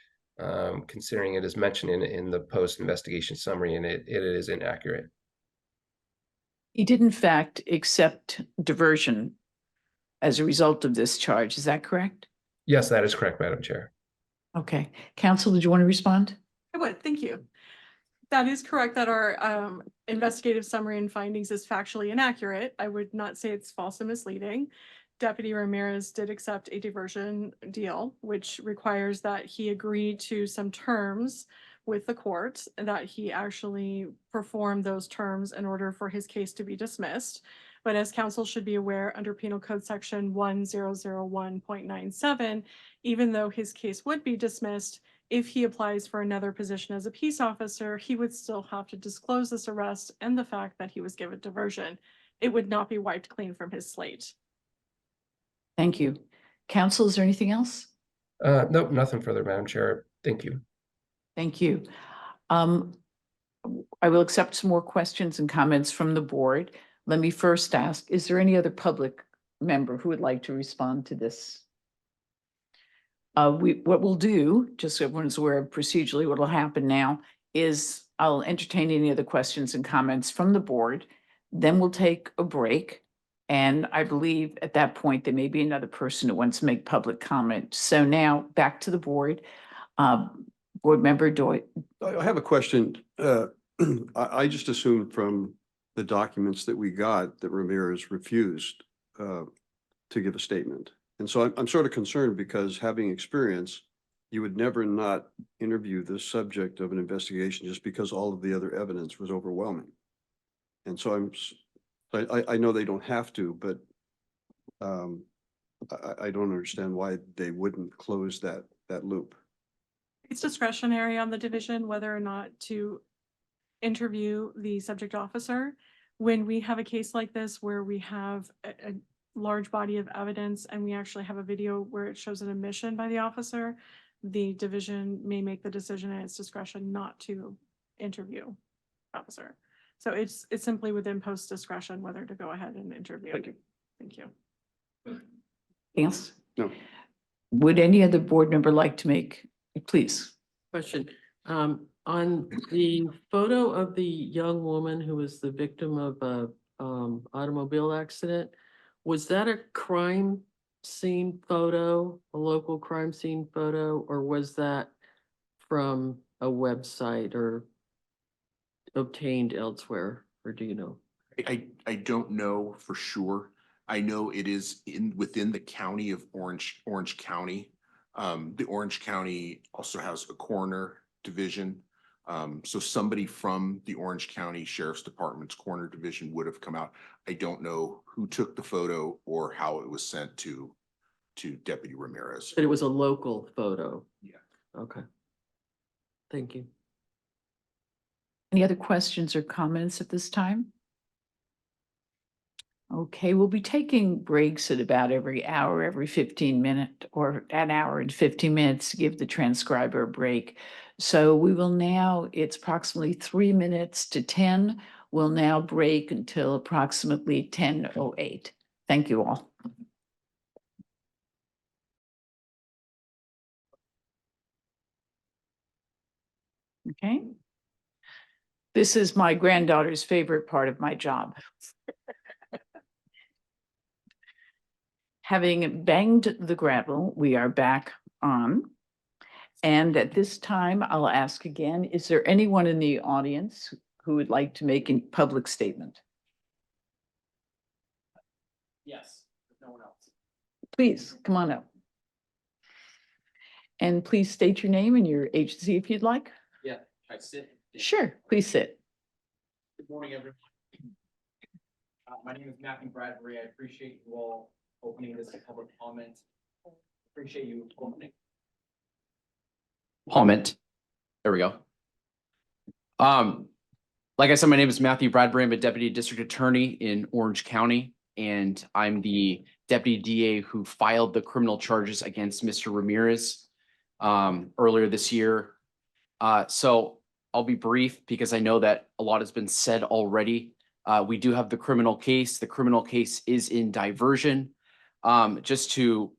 considering it is mentioned in the Post investigation summary, and it is inaccurate. He did in fact accept diversion as a result of this charge. Is that correct? Yes, that is correct, Madam Chair. Okay. Counsel, did you want to respond? I would, thank you. That is correct that our investigative summary and findings is factually inaccurate. I would not say it's false and misleading. Deputy Ramirez did accept a diversion deal, which requires that he agree to some terms with the court, and that he actually perform those terms in order for his case to be dismissed. But as counsel should be aware, under Penal Code Section 1001.97, even though his case would be dismissed, if he applies for another position as a peace officer, he would still have to disclose this arrest and the fact that he was given diversion. It would not be wiped clean from his slate. Thank you. Counsel, is there anything else? Nope, nothing further, Madam Chair. Thank you. Thank you. I will accept some more questions and comments from the board. Let me first ask, is there any other public member who would like to respond to this? What we'll do, just so everyone's aware of procedurally what will happen now, is I'll entertain any other questions and comments from the board. Then we'll take a break. And I believe at that point, there may be another person who wants to make public comment. So now back to the board. Board Member Doyle. I have a question. I just assumed from the documents that we got that Ramirez refused to give a statement. And so I'm sort of concerned because having experience, you would never not interview the subject of an investigation just because all of the other evidence was overwhelming. And so I know they don't have to, but I don't understand why they wouldn't close that loop. It's discretionary on the division whether or not to interview the subject officer. When we have a case like this where we have a large body of evidence and we actually have a video where it shows an admission by the officer, the division may make the decision at its discretion not to interview the officer. So it's simply within Post discretion whether to go ahead and interview. Thank you. Thank you. Yes? No. Would any other board member like to make, please? Question, on the photo of the young woman who was the victim of a automobile accident, was that a crime scene photo, a local crime scene photo, or was that from a website or obtained elsewhere, or do you know? I don't know for sure. I know it is within the county of Orange County. The Orange County also has a coroner division. So somebody from the Orange County Sheriff's Department's coroner division would have come out. I don't know who took the photo or how it was sent to Deputy Ramirez. But it was a local photo? Yeah. Okay. Thank you. Any other questions or comments at this time? Okay, we'll be taking breaks at about every hour, every 15 minutes, or an hour and 15 minutes to give the transcriber a break. So we will now, it's approximately 3 minutes to 10. We'll now break until approximately 10:08. Thank you all. Okay. This is my granddaughter's favorite part of my job. Having banged the gravel, we are back on. And at this time, I'll ask again, is there anyone in the audience who would like to make a public statement? Yes, no one else. Please, come on up. And please state your name and your agency if you'd like. Yeah, I sit. Sure, please sit. Good morning, everyone. My name is Matthew Bradbury. I appreciate you all opening this to public comment. Appreciate you opening. Comment. There we go. Like I said, my name is Matthew Bradbury. I'm a deputy district attorney in Orange County, and I'm the deputy DA who filed the criminal charges against Mr. Ramirez earlier this year. So I'll be brief because I know that a lot has been said already. We do have the criminal case. The criminal case is in diversion. Just to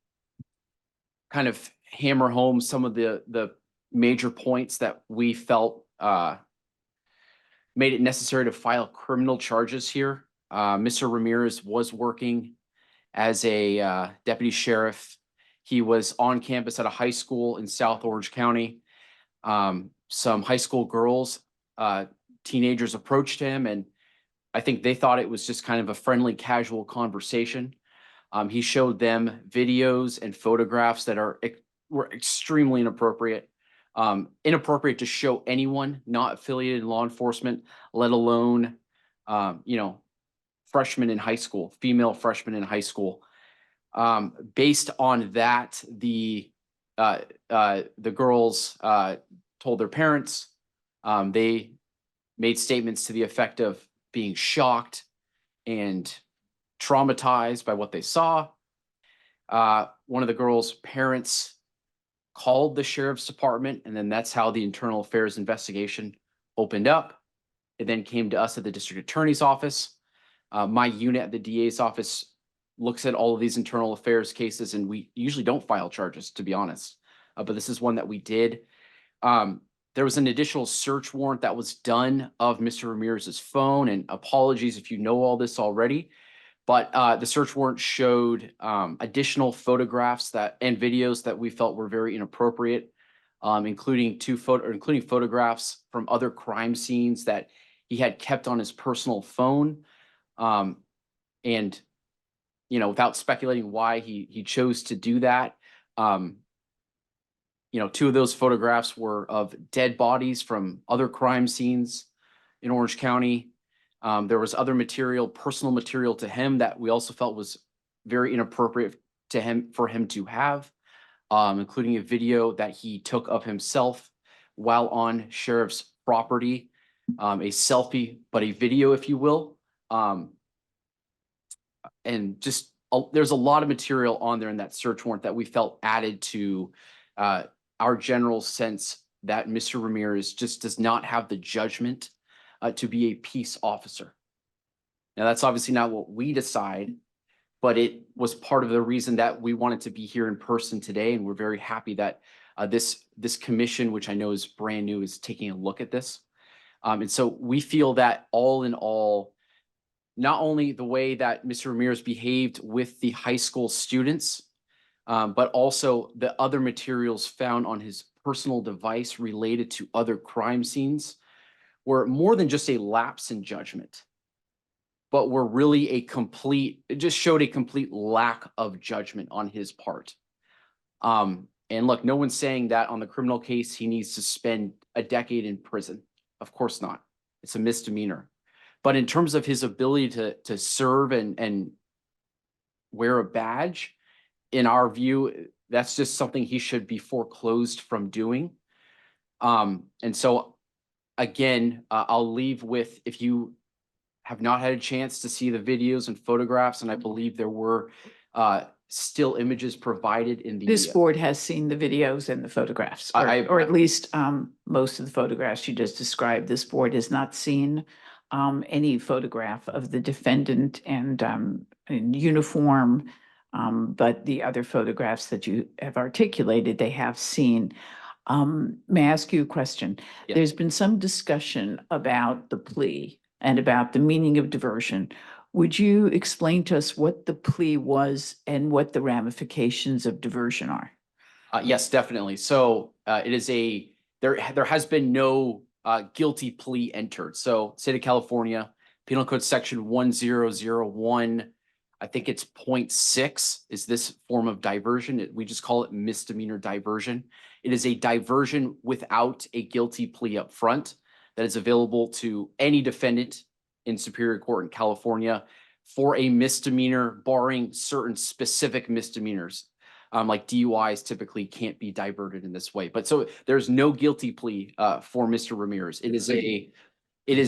kind of hammer home some of the major points that we felt made it necessary to file criminal charges here. Mr. Ramirez was working as a deputy sheriff. He was on campus at a high school in South Orange County. Some high school girls, teenagers approached him, and I think they thought it was just kind of a friendly, casual conversation. He showed them videos and photographs that were extremely inappropriate. Inappropriate to show anyone not affiliated in law enforcement, let alone, freshmen in high school, female freshmen in high school. Based on that, the girls told their parents. They made statements to the effect of being shocked and traumatized by what they saw. One of the girls' parents called the sheriff's department, and then that's how the internal affairs investigation opened up. It then came to us at the district attorney's office. My unit at the DA's office looks at all of these internal affairs cases, and we usually don't file charges, to be honest. But this is one that we did. There was an additional search warrant that was done of Mr. Ramirez's phone, and apologies if you know all this already. But the search warrant showed additional photographs and videos that we felt were very inappropriate, including photographs from other crime scenes that he had kept on his personal phone. And without speculating why he chose to do that, two of those photographs were of dead bodies from other crime scenes in Orange County. There was other material, personal material to him that we also felt was very inappropriate for him to have, including a video that he took of himself while on sheriff's property, a selfie, but a video, if you will. And just there's a lot of material on there in that search warrant that we felt added to our general sense that Mr. Ramirez just does not have the judgment to be a peace officer. Now, that's obviously not what we decide, but it was part of the reason that we wanted to be here in person today. And we're very happy that this commission, which I know is brand new, is taking a look at this. And so we feel that all in all, not only the way that Mr. Ramirez behaved with the high school students, but also the other materials found on his personal device related to other crime scenes were more than just a lapse in judgment, but were really it just showed a complete lack of judgment on his part. And look, no one's saying that on the criminal case, he needs to spend a decade in prison. Of course not. It's a misdemeanor. But in terms of his ability to serve and wear a badge, in our view, that's just something he should be foreclosed from doing. And so again, I'll leave with, if you have not had a chance to see the videos and photographs, and I believe there were still images provided in the. This board has seen the videos and the photographs, or at least most of the photographs you just described. This board has not seen any photograph of the defendant and in uniform. But the other photographs that you have articulated, they have seen. May I ask you a question? Yeah. There's been some discussion about the plea and about the meaning of diversion. Would you explain to us what the plea was and what the ramifications of diversion are? Yes, definitely. So it is there has been no guilty plea entered. So state of California, Penal Code Section 1001, I think it's 0.6 is this form of diversion. We just call it misdemeanor diversion. It is a diversion without a guilty plea up front that is available to any defendant in Superior Court in California for a misdemeanor, barring certain specific misdemeanors. Like DUIs typically can't be diverted in this way. But so there's no guilty plea for Mr. Ramirez. It is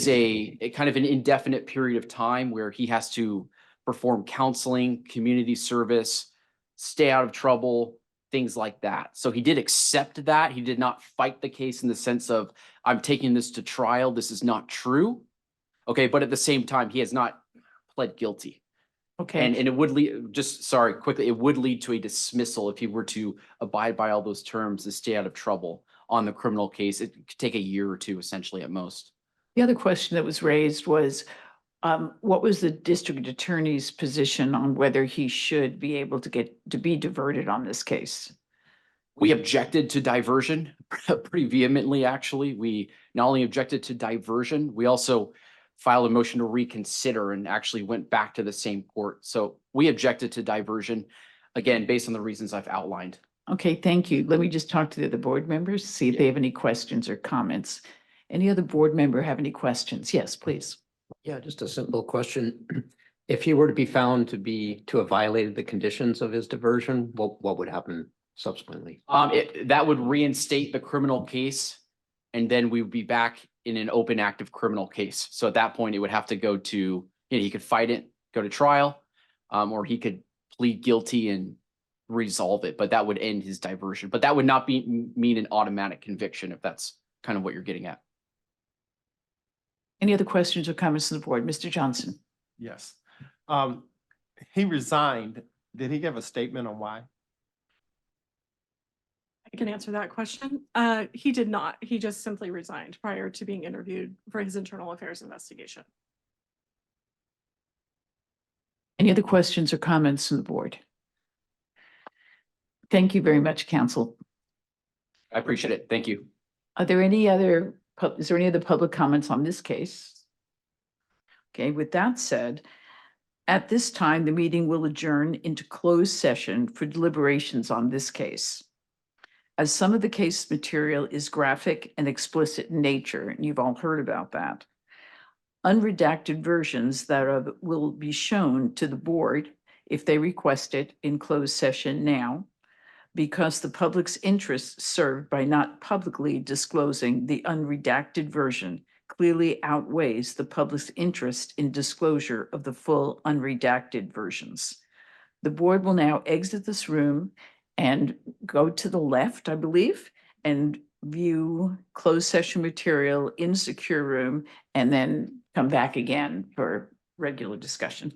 a kind of an indefinite period of time where he has to perform counseling, community service, stay out of trouble, things like that. So he did accept that. He did not fight the case in the sense of, I'm taking this to trial. This is not true. Okay, but at the same time, he has not pled guilty. Okay. And it would lead, just sorry, quickly, it would lead to a dismissal if he were to abide by all those terms to stay out of trouble on the criminal case. It could take a year or two, essentially, at most. The other question that was raised was, what was the district attorney's position on whether he should be able to be diverted on this case? We objected to diversion pretty vehemently, actually. We not only objected to diversion, we also filed a motion to reconsider and actually went back to the same court. So we objected to diversion, again, based on the reasons I've outlined. Okay, thank you. Let me just talk to the other board members, see if they have any questions or comments. Any other board member have any questions? Yes, please. Yeah, just a simple question. If he were to be found to have violated the conditions of his diversion, what would happen subsequently? That would reinstate the criminal case, and then we would be back in an open active criminal case. So at that point, it would have to go to, he could fight it, go to trial, or he could plead guilty and resolve it, but that would end his diversion. But that would not mean an automatic conviction, if that's kind of what you're getting at. Any other questions or comments from the board? Mr. Johnson? Yes. He resigned. Did he give a statement on why? I can answer that question. He did not. He just simply resigned prior to being interviewed for his internal affairs investigation. Any other questions or comments from the board? Thank you very much, counsel. I appreciate it. Thank you. Are there any other, is there any other public comments on this case? Okay, with that said, at this time, the meeting will adjourn into closed session for deliberations on this case. As some of the case material is graphic and explicit in nature, and you've all heard about that, unredacted versions that will be shown to the board if they request it in closed session now, because the public's interest served by not publicly disclosing the unredacted version clearly outweighs the public's interest in disclosure of the full unredacted versions. The board will now exit this room and go to the left, I believe, and view closed session material in secure room, and then come back again for regular discussion.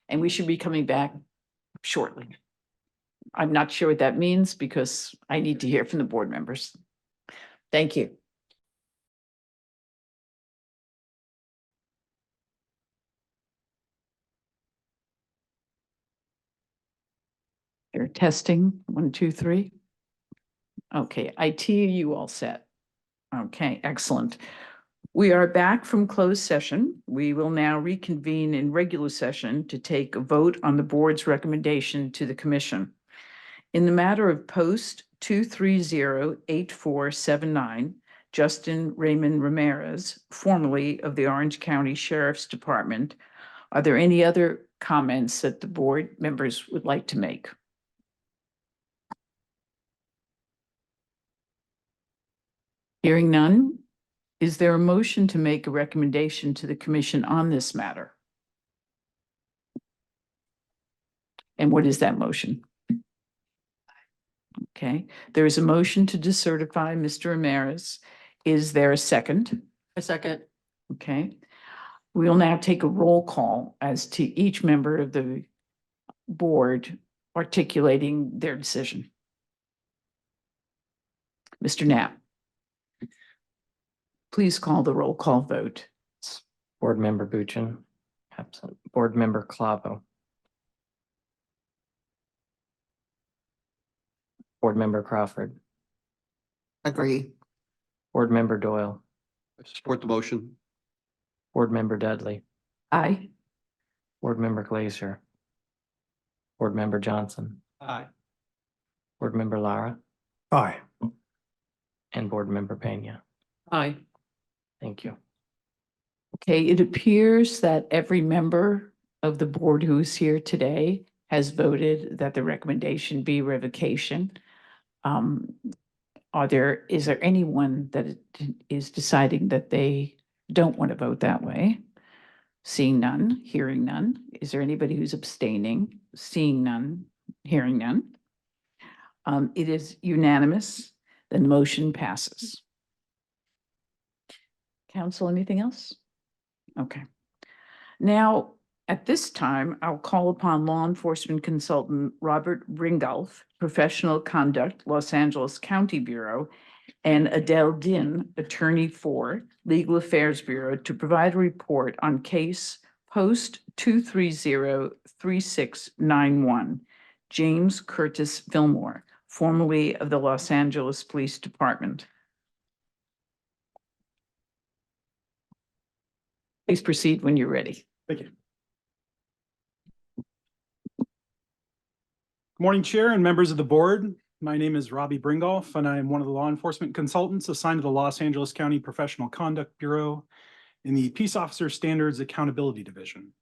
And we should be coming back shortly. I'm not sure what that means because I need to hear from the board members. Thank you. They're testing 1, 2, 3. Okay, IT, you all set? Okay, excellent. We are back from closed session. We will now reconvene in regular session to take a vote on the board's recommendation to the commission. In the matter of post 2308479, Justin Raymond Ramirez, formerly of the Orange County Sheriff's Department, are there any other comments that the board members would like to make? Hearing none, Is there a motion to make a recommendation to the commission on this matter? And what is that motion? Okay, there is a motion to decertify Mr. Ramirez. Is there a second? A second. Okay. We will now take a roll call as to each member of the board articulating their decision. Mr. Knapp. Please call the roll call vote. Board Member Buchan, absent. Board Member Clavo. Board Member Crawford. Agree. Board Member Doyle. I support the motion. Board Member Dudley. Aye. Board Member Glazer. Board Member Johnson. Aye. Board Member Lara. Aye. And Board Member Pena. Aye. Thank you. Okay, it appears that every member of the board who is here today has voted that the recommendation be revocation. Is there anyone that is deciding that they don't want to vote that way? Seeing none, hearing none. Is there anybody who's abstaining? Seeing none, hearing none. It is unanimous. The motion passes. Council, anything else? Okay. Now, at this time, I'll call upon law enforcement consultant Robert Ringolf, Professional Conduct, Los Angeles County Bureau, and Adele Din, Attorney for Legal Affairs Bureau, to provide a report on case post 2303691, James Curtis Fillmore, formerly of the Los Angeles Police Department. Please proceed when you're ready. Thank you. Good morning, Chair and members of the board. My name is Robbie Bringolf, and I am one of the law enforcement consultants assigned to the Los Angeles County Professional Conduct Bureau in the Peace Officer Standards Accountability Division.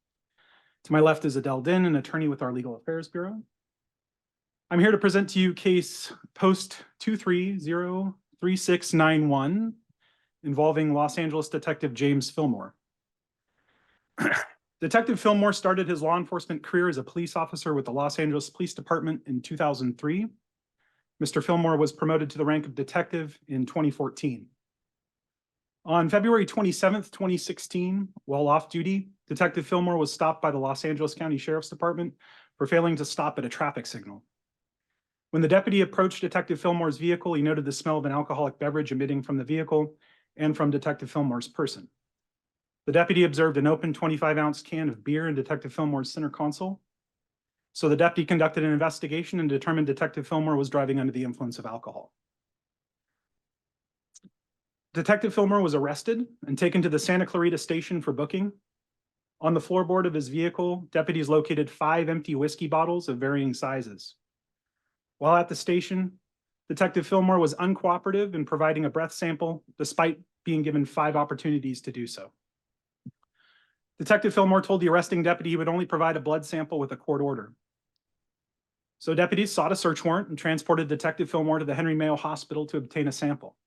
To my left is Adele Din, an attorney with our Legal Affairs Bureau. I'm here to present to you case post 2303691 involving Los Angeles Detective James Fillmore. Detective Fillmore started his law enforcement career as a police officer with the Los Angeles Police Department in 2003. Mr. Fillmore was promoted to the rank of detective in 2014. On February 27th, 2016, while off duty, Detective Fillmore was stopped by the Los Angeles County Sheriff's Department for failing to stop at a traffic signal. When the deputy approached Detective Fillmore's vehicle, he noted the smell of an alcoholic beverage emitting from the vehicle and from Detective Fillmore's person. The deputy observed an open 25-ounce can of beer in Detective Fillmore's center console. So the deputy conducted an investigation and determined Detective Fillmore was driving under the influence of alcohol. Detective Fillmore was arrested and taken to the Santa Clarita station for booking. On the floorboard of his vehicle, deputies located 5 empty whiskey bottles of varying sizes. While at the station, Detective Fillmore was uncooperative in providing a breath sample, despite being given 5 opportunities to do so. Detective Fillmore told the arresting deputy he would only provide a blood sample with a court order. So deputies sought a search warrant and transported Detective Fillmore to the Henry Mayo Hospital to obtain a sample.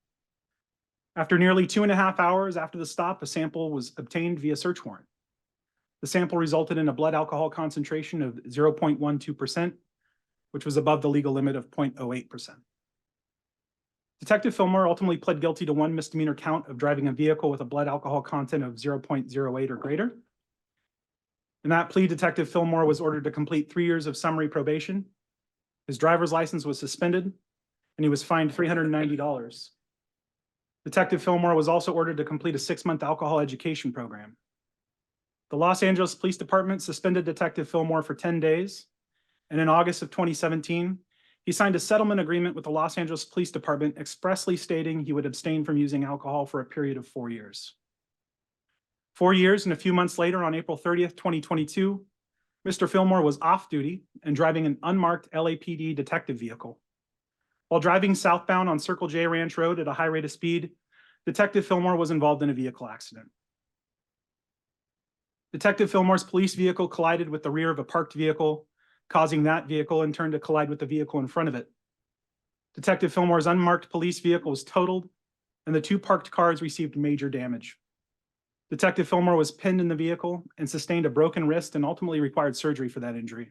After nearly 2.5 hours after the stop, a sample was obtained via search warrant. The sample resulted in a blood alcohol concentration of 0.12%, which was above the legal limit of 0.08%. Detective Fillmore ultimately pled guilty to 1 misdemeanor count of driving a vehicle with a blood alcohol content of 0.08 or greater. In that plea, Detective Fillmore was ordered to complete 3 years of summary probation. His driver's license was suspended, and he was fined $390. Detective Fillmore was also ordered to complete a 6-month alcohol education program. The Los Angeles Police Department suspended Detective Fillmore for 10 days, and in August of 2017, he signed a settlement agreement with the Los Angeles Police Department expressly stating he would abstain from using alcohol for a period of 4 years. 4 years and a few months later, on April 30th, 2022, Mr. Fillmore was off duty and driving an unmarked LAPD detective vehicle. While driving southbound on Circle J Ranch Road at a high rate of speed, Detective Fillmore was involved in a vehicle accident. Detective Fillmore's police vehicle collided with the rear of a parked vehicle, causing that vehicle in turn to collide with the vehicle in front of it. Detective Fillmore's unmarked police vehicle was totaled, and the two parked cars received major damage. Detective Fillmore was pinned in the vehicle and sustained a broken wrist and ultimately required surgery for that injury.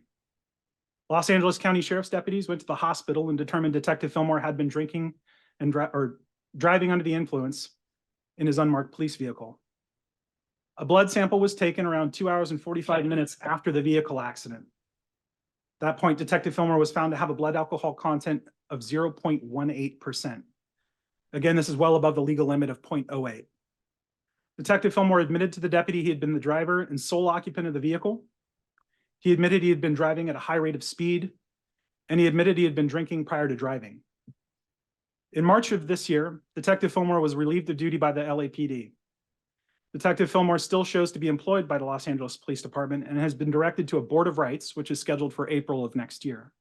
Los Angeles County Sheriff's deputies went to the hospital and determined Detective Fillmore had been drinking and driving under the influence in his unmarked police vehicle. A blood sample was taken around 2 hours and 45 minutes after the vehicle accident. At that point, Detective Fillmore was found to have a blood alcohol content of 0.18%. Again, this is well above the legal limit of 0.08. Detective Fillmore admitted to the deputy he had been the driver and sole occupant of the vehicle. He admitted he had been driving at a high rate of speed, and he admitted he had been drinking prior to driving. In March of this year, Detective Fillmore was relieved of duty by the LAPD. Detective Fillmore still shows to be employed by the Los Angeles Police Department and has been directed to a Board of Rights, which is scheduled for April of next year.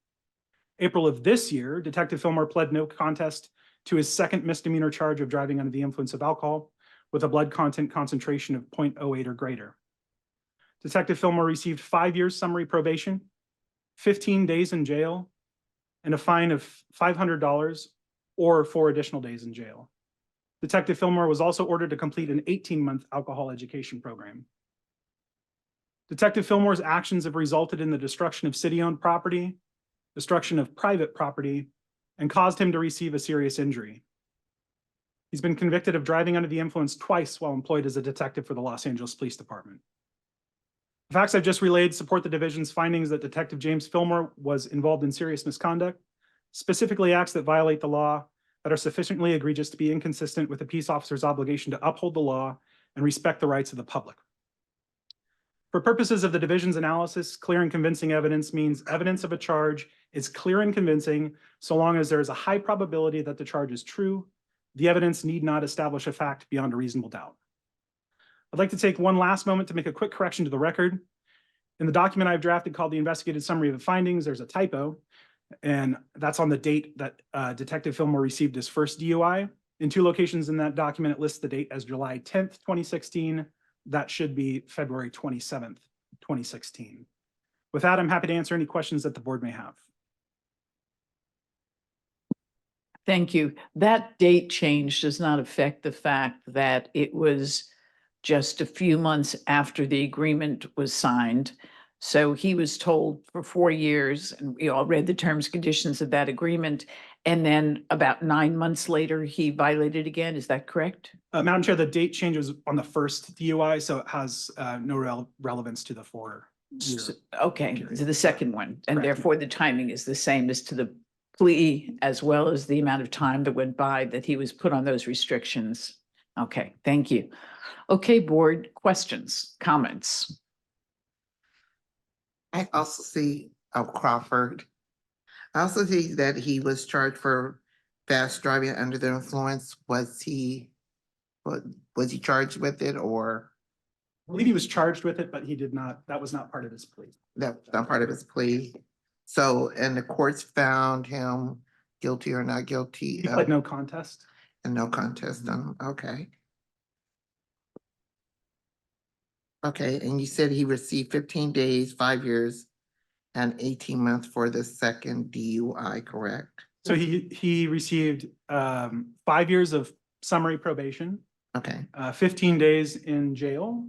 April of this year, Detective Fillmore pled no contest to his second misdemeanor charge of driving under the influence of alcohol with a blood content concentration of 0.08 or greater. Detective Fillmore received 5 years summary probation, 15 days in jail, and a fine of $500 or 4 additional days in jail. Detective Fillmore was also ordered to complete an 18-month alcohol education program. Detective Fillmore's actions have resulted in the destruction of city-owned property, destruction of private property, and caused him to receive a serious injury. He's been convicted of driving under the influence twice while employed as a detective for the Los Angeles Police Department. The facts I've just relayed support the division's findings that Detective James Fillmore was involved in serious misconduct, specifically acts that violate the law that are sufficiently egregious to be inconsistent with the peace officer's obligation to uphold the law and respect the rights of the public. For purposes of the division's analysis, clear and convincing evidence means evidence of a charge is clear and convincing so long as there is a high probability that the charge is true. The evidence need not establish a fact beyond a reasonable doubt. I'd like to take one last moment to make a quick correction to the record. In the document I've drafted called the Investigated Summary of the Findings, there's a typo, and that's on the date that Detective Fillmore received his first DUI. In 2 locations in that document, it lists the date as July 10th, 2016. That should be February 27th, 2016. With that, I'm happy to answer any questions that the board may have. Thank you. That date change does not affect the fact that it was just a few months after the agreement was signed. So he was told for 4 years, and we all read the terms and conditions of that agreement. And then about 9 months later, he violated again. Is that correct? Madam Chair, the date change was on the first DUI, so it has no relevance to the 4 year. Okay, to the second one, and Correct. therefore the timing is the same as to the plea, as well as the amount of time that went by that he was put on those restrictions. Okay, thank you. Okay, board, questions, comments? I also see Crawford. I also see that he was charged for fast driving under the influence. Was he charged with it, or? I believe he was charged with it, but he did not, that was not part of his plea. That's not part of his plea. So, and the courts found him guilty or not guilty? He pled no contest. And no contest on him, okay. Okay, and you said he received 15 days, 5 years, and 18 months for the second DUI, correct? So he received 5 years of summary probation, Okay, 15 days in jail,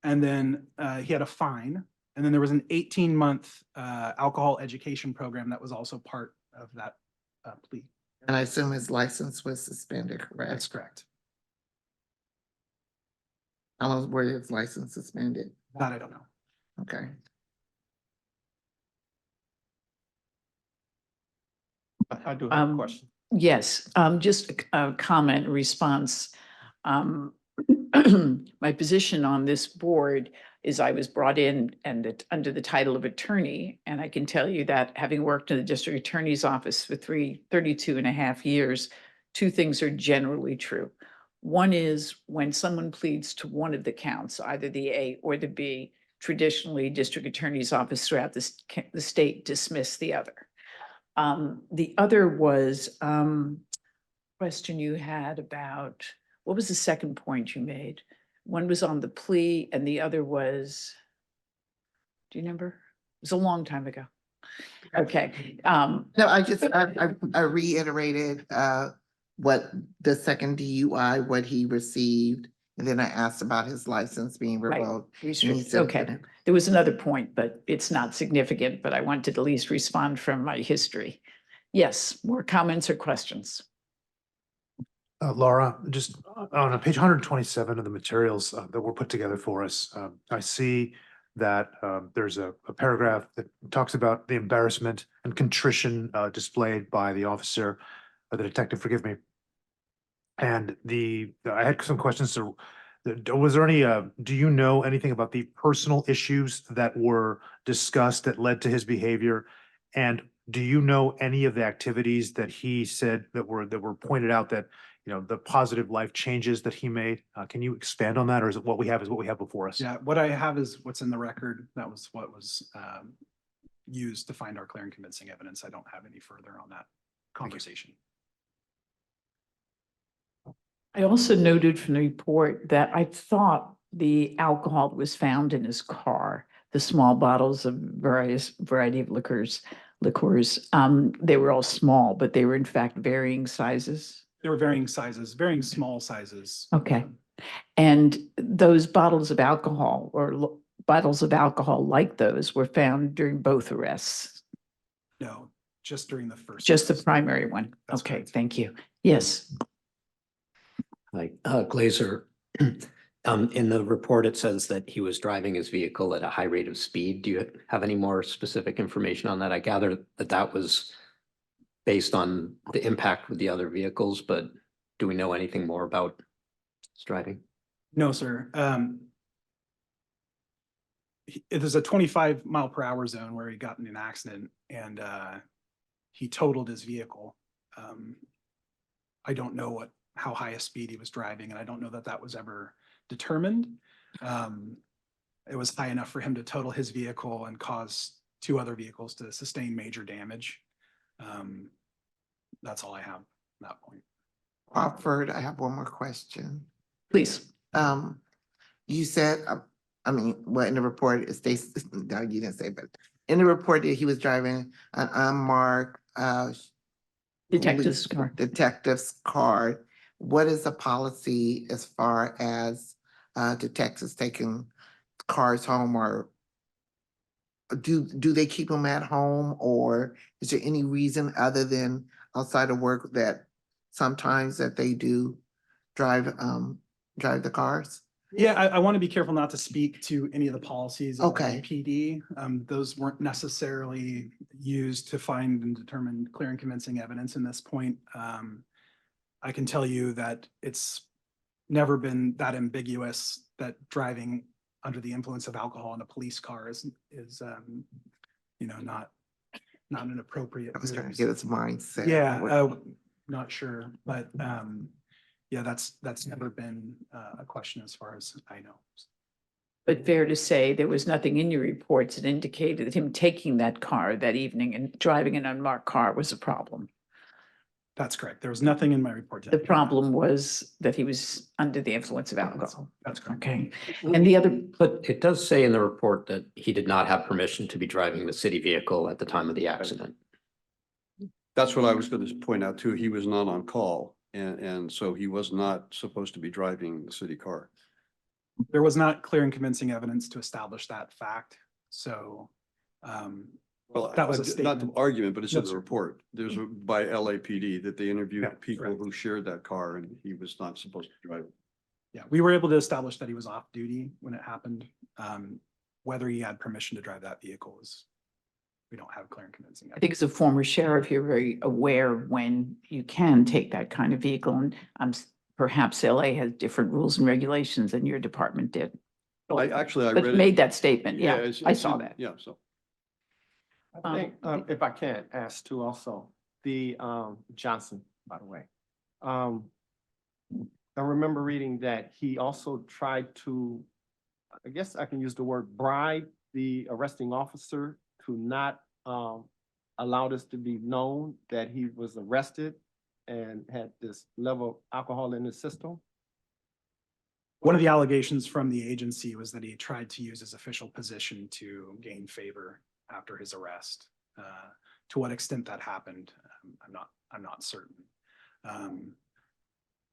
and then he had a fine. And then there was an 18-month alcohol education program that was also part of that plea. and I assume his license was suspended, correct? That's correct. How long was his license suspended? That I don't know. Okay. I do have a question. Yes, just a comment response. My position on this board is I was brought in and under the title of attorney, and I can tell you that having worked in the district attorney's office for 32 and a half years, 2 things are generally true. One is when someone pleads to one of the counts, either the A or the B, traditionally district attorney's office throughout the state dismiss the other. The other was question you had about, what was the second point you made? One was on the plea and the other was, do you remember? It was a long time ago. Okay. No, I reiterated what the second DUI, what he received, and then I asked about his license being Right. revoked. and he Restrict- said it Okay, couldn't. there was another point, but it's not significant, but I wanted to at least respond from my history. Yes, more comments or questions? Laura, just on page 127 of the materials that were put together for us, I see that there's a paragraph that talks about the embarrassment and contrition displayed by the officer, the detective, forgive me. And I had some questions. So was there any, do you know anything about the personal issues that were discussed that led to his behavior? And do you know any of the activities that he said that were pointed out that, you know, the positive life changes that he made? Can you expand on that, or is it what we have before us? Yeah, what I have is what's in the record. That was what was used to find our clear and convincing evidence. I don't have any further on that conversation. I also noted from the report that I thought the alcohol was found in his car, the small bottles of variety of liquors, they were all small, but they were in fact varying sizes. There were varying sizes, varying small sizes. Okay. And those bottles of alcohol bottles of alcohol like those were found during both arrests? No, just during the first. Just the arrest. primary one? That's Okay, correct. thank you. Yes. Like, Glazer, in the report, it says that he was driving his vehicle at a high rate of speed. Do you have any more specific information on that? I gather that that was based on the impact with the other vehicles, but do we know anything more about his driving? No, sir. It is a 25-mile-per-hour zone where he got in an accident and he totaled his vehicle. I don't know how high a speed he was driving, and I don't know that that was ever determined. It was high enough for him to total his vehicle and cause two other vehicles to sustain major damage. That's all I have at that point. Crawford, I have one more question. Please. You said, I mean, well, in the report, it states, no, you didn't say, but in the report that he was driving an unmarked, Detective's car. detective's car. What is the policy as far as detectives taking cars home, or do they keep them at home, or is there any reason other than outside of work that sometimes that they do drive the cars? Yeah, I want to be careful not to speak to any of the policies of the Okay. PD. Those weren't necessarily used to find and determine clear and convincing evidence in this point. I can tell you that it's never been that ambiguous that driving under the influence of alcohol in a police car is you know, not an appropriate. I was trying to use. get his mindset. Yeah, not sure, but yeah, that's never been a question as far as I know. But fair to say, there was nothing in your reports that indicated that him taking that car that evening and driving an unmarked car was a problem. That's correct. There was nothing in my report. The problem was that he was under the influence of alcohol. That's correct. Okay. And the other, But it does say in the report that he did not have permission to be driving the city vehicle at the time of the accident. That's what I was going to point out too. He was not on call, and so he was not supposed to be driving the city car. There was not clear and convincing evidence to establish that fact. So Well, that was a not the statement. argument, but it's in No, the sir. report. There's by LAPD that they interviewed Yeah, people correct. who shared that car, and he was not supposed to drive it. Yeah, we were able to establish that he was off duty when it happened. Whether he had permission to drive that vehicle is, we don't have clear and convincing I evidence. think as a former sheriff, you're very aware when you can take that kind of vehicle, and perhaps LA has different rules and regulations than your department did. I But read it. made that statement, yeah, it's- I it's saw in- that. Yeah, so. I think, if I can ask too also, the Johnson, by the way. I remember reading that he also tried to, I guess I can use the word bribe the arresting officer to not allow this to be known that he was arrested and had this level of alcohol in his system. One of the allegations from the agency was that he tried to use his official position to gain favor after his arrest. To what extent that happened, I'm not certain.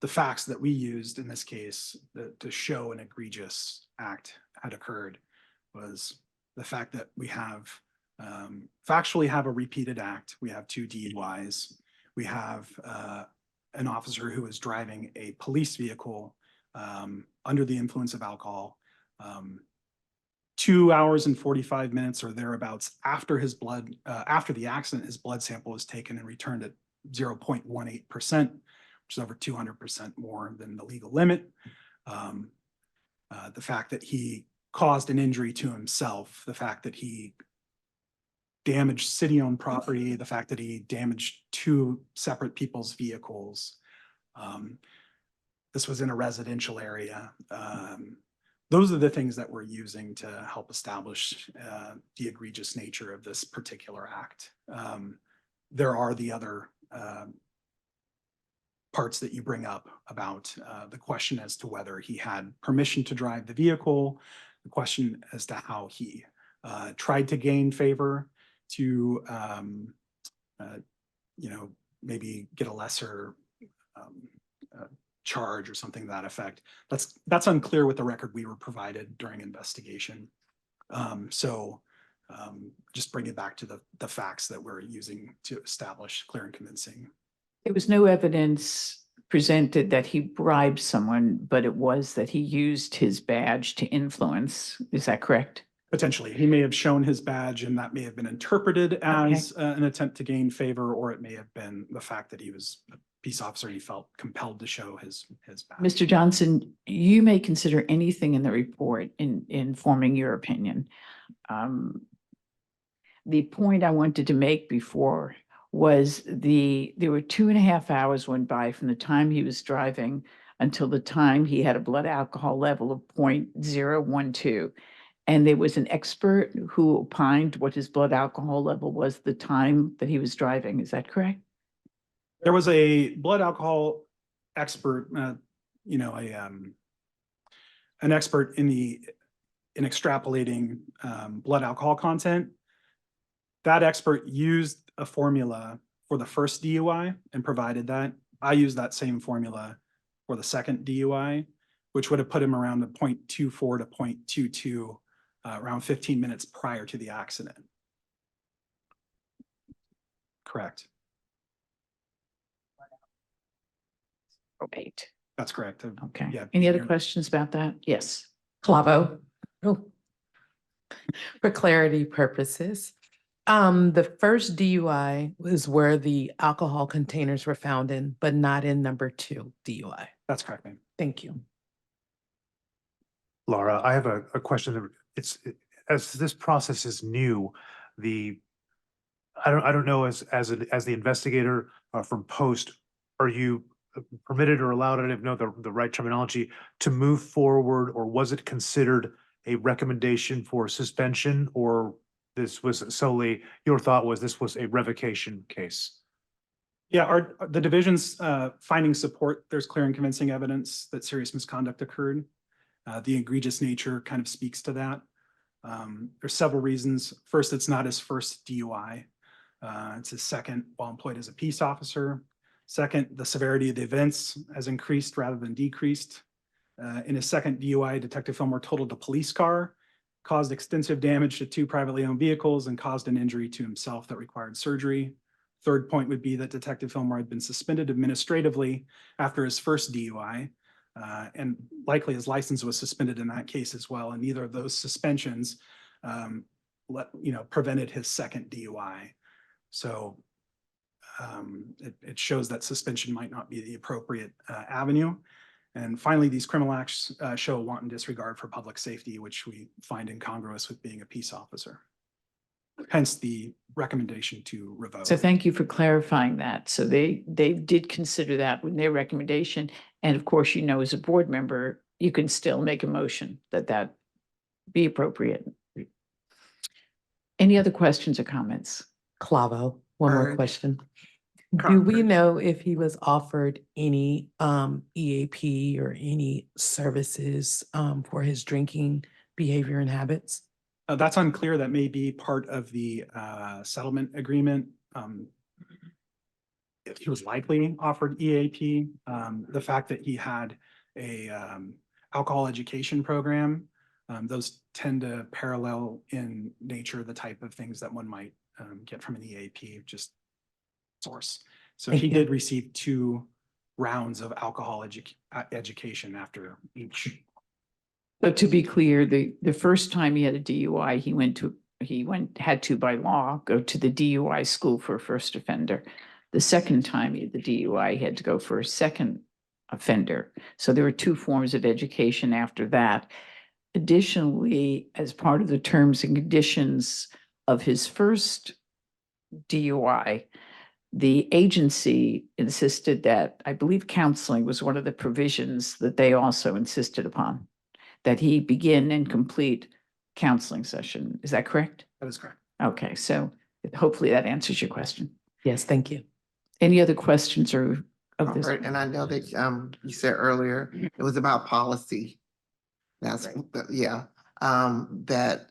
the facts that we used in this case to show an egregious act had occurred was the fact that we have factually have a repeated act. We have 2 DUIs. We have an officer who was driving a police vehicle under the influence of alcohol. 2 hours and 45 minutes or thereabouts after after the accident, his blood sample was taken and returned at 0.18%, which is over 200% more than the legal limit. The fact that he caused an injury to himself, the fact that he damaged city-owned property, the fact that he damaged 2 separate people's vehicles. This was in a residential area. Those are the things that we're using to help establish the egregious nature of this particular act. There are the other parts that you bring up about the question as to whether he had permission to drive the vehicle, the question as to how he tried to gain favor to, maybe get a lesser charge or something to that effect. That's unclear with the record we were provided during investigation. Just bring it back to the facts that we're using to establish clear and convincing. There was no evidence presented that he bribed someone, but it was that he used his badge to influence. Is that correct? Potentially, he may have shown his badge and that may have been interpreted as an attempt to gain favor, or it may have been the fact that he was a peace officer and he felt compelled to show his badge. Mr. Johnson, you may consider anything in the report in forming your opinion. The point I wanted to make before was there were 2.5 hours went by from the time he was driving until the time he had a blood alcohol level of 0.012. And there was an expert who opined what his blood alcohol level was the time that he was driving. Is that correct? There was a blood alcohol expert, an expert in extrapolating blood alcohol content. That expert used a formula for the first DUI and provided that. I used that same formula for the second DUI, which would have put him around the 0.24 to 0.22, around 15 minutes prior to the accident. Correct. Probate. That's correct. Okay. Yeah. Any other questions about that? Yes. Clavo. For clarity purposes, the first DUI was where the alcohol containers were found in, but not in number 2 DUI. That's correct, ma'am. Thank you. Laura, I have a question that as this process is new, I don't know as the investigator from Post, are you permitted or allowed, I don't know the right terminology, to move forward, or was it considered a recommendation for suspension, or this was solely, your thought was this was a revocation case? Yeah, the division's findings support there's clear and convincing evidence that serious misconduct occurred. The egregious nature kind of speaks to that. There's several reasons. First, it's not his first DUI. It's his second while employed as a peace officer. Second, the severity of the events has increased rather than decreased. In his second DUI, Detective Fillmore totaled a police car, caused extensive damage to 2 privately owned vehicles, and caused an injury to himself that required surgery. Third point would be that Detective Fillmore had been suspended administratively after his first DUI, and likely his license was suspended in that case as well. And neither of those suspensions prevented his second DUI. So it shows that suspension might not be the appropriate avenue. And finally, these criminal acts show wanton disregard for public safety, which we find incongruous with being a peace officer. Hence the recommendation to revoke. So thank you for clarifying that. So they did consider that in their recommendation. And of course, as a board member, you can still make a motion that be appropriate. Any other questions or comments? Clavo, one more Heard. question. Do we know if he was offered any EAP or any services for his drinking behavior and habits? That's unclear. That may be part of the settlement agreement. he was likely offered EAP. The fact that he had a alcohol education program, those tend to parallel in nature the type of things that one might get from an EAP, just source. So Thank he you. did receive 2 rounds of alcohol education after each. So to be clear, the first time he had a DUI, had to by law go to the DUI school for a first offender. The second time he had the DUI, he had to go for a second offender. So there were 2 forms of education after that. Additionally, as part of the terms and conditions of his first DUI, the agency insisted that, I believe counseling was one of the provisions that they also insisted upon, that he begin and complete counseling session. Is that correct? That is correct. Okay, so hopefully that answers your question. Yes, thank you. Any other questions or of this? Robert, and I know that you said earlier, it was about policy. That's, yeah, that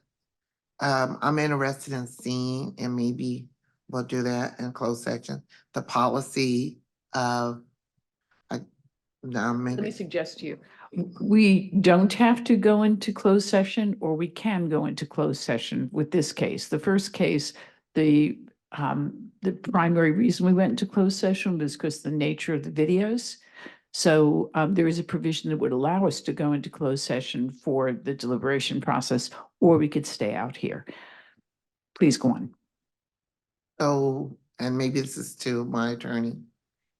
I'm interested in seeing, and maybe we'll do that in closed section, the policy of, now Let me maybe, suggest to you, we don't have to go into closed session, or we can go into closed session with this case. The first case, the primary reason we went into closed session was because the nature of the videos. So there is a provision that would allow us to go into closed session for the deliberation process, or we could stay out here. Please go on. so, and maybe this is to my attorney,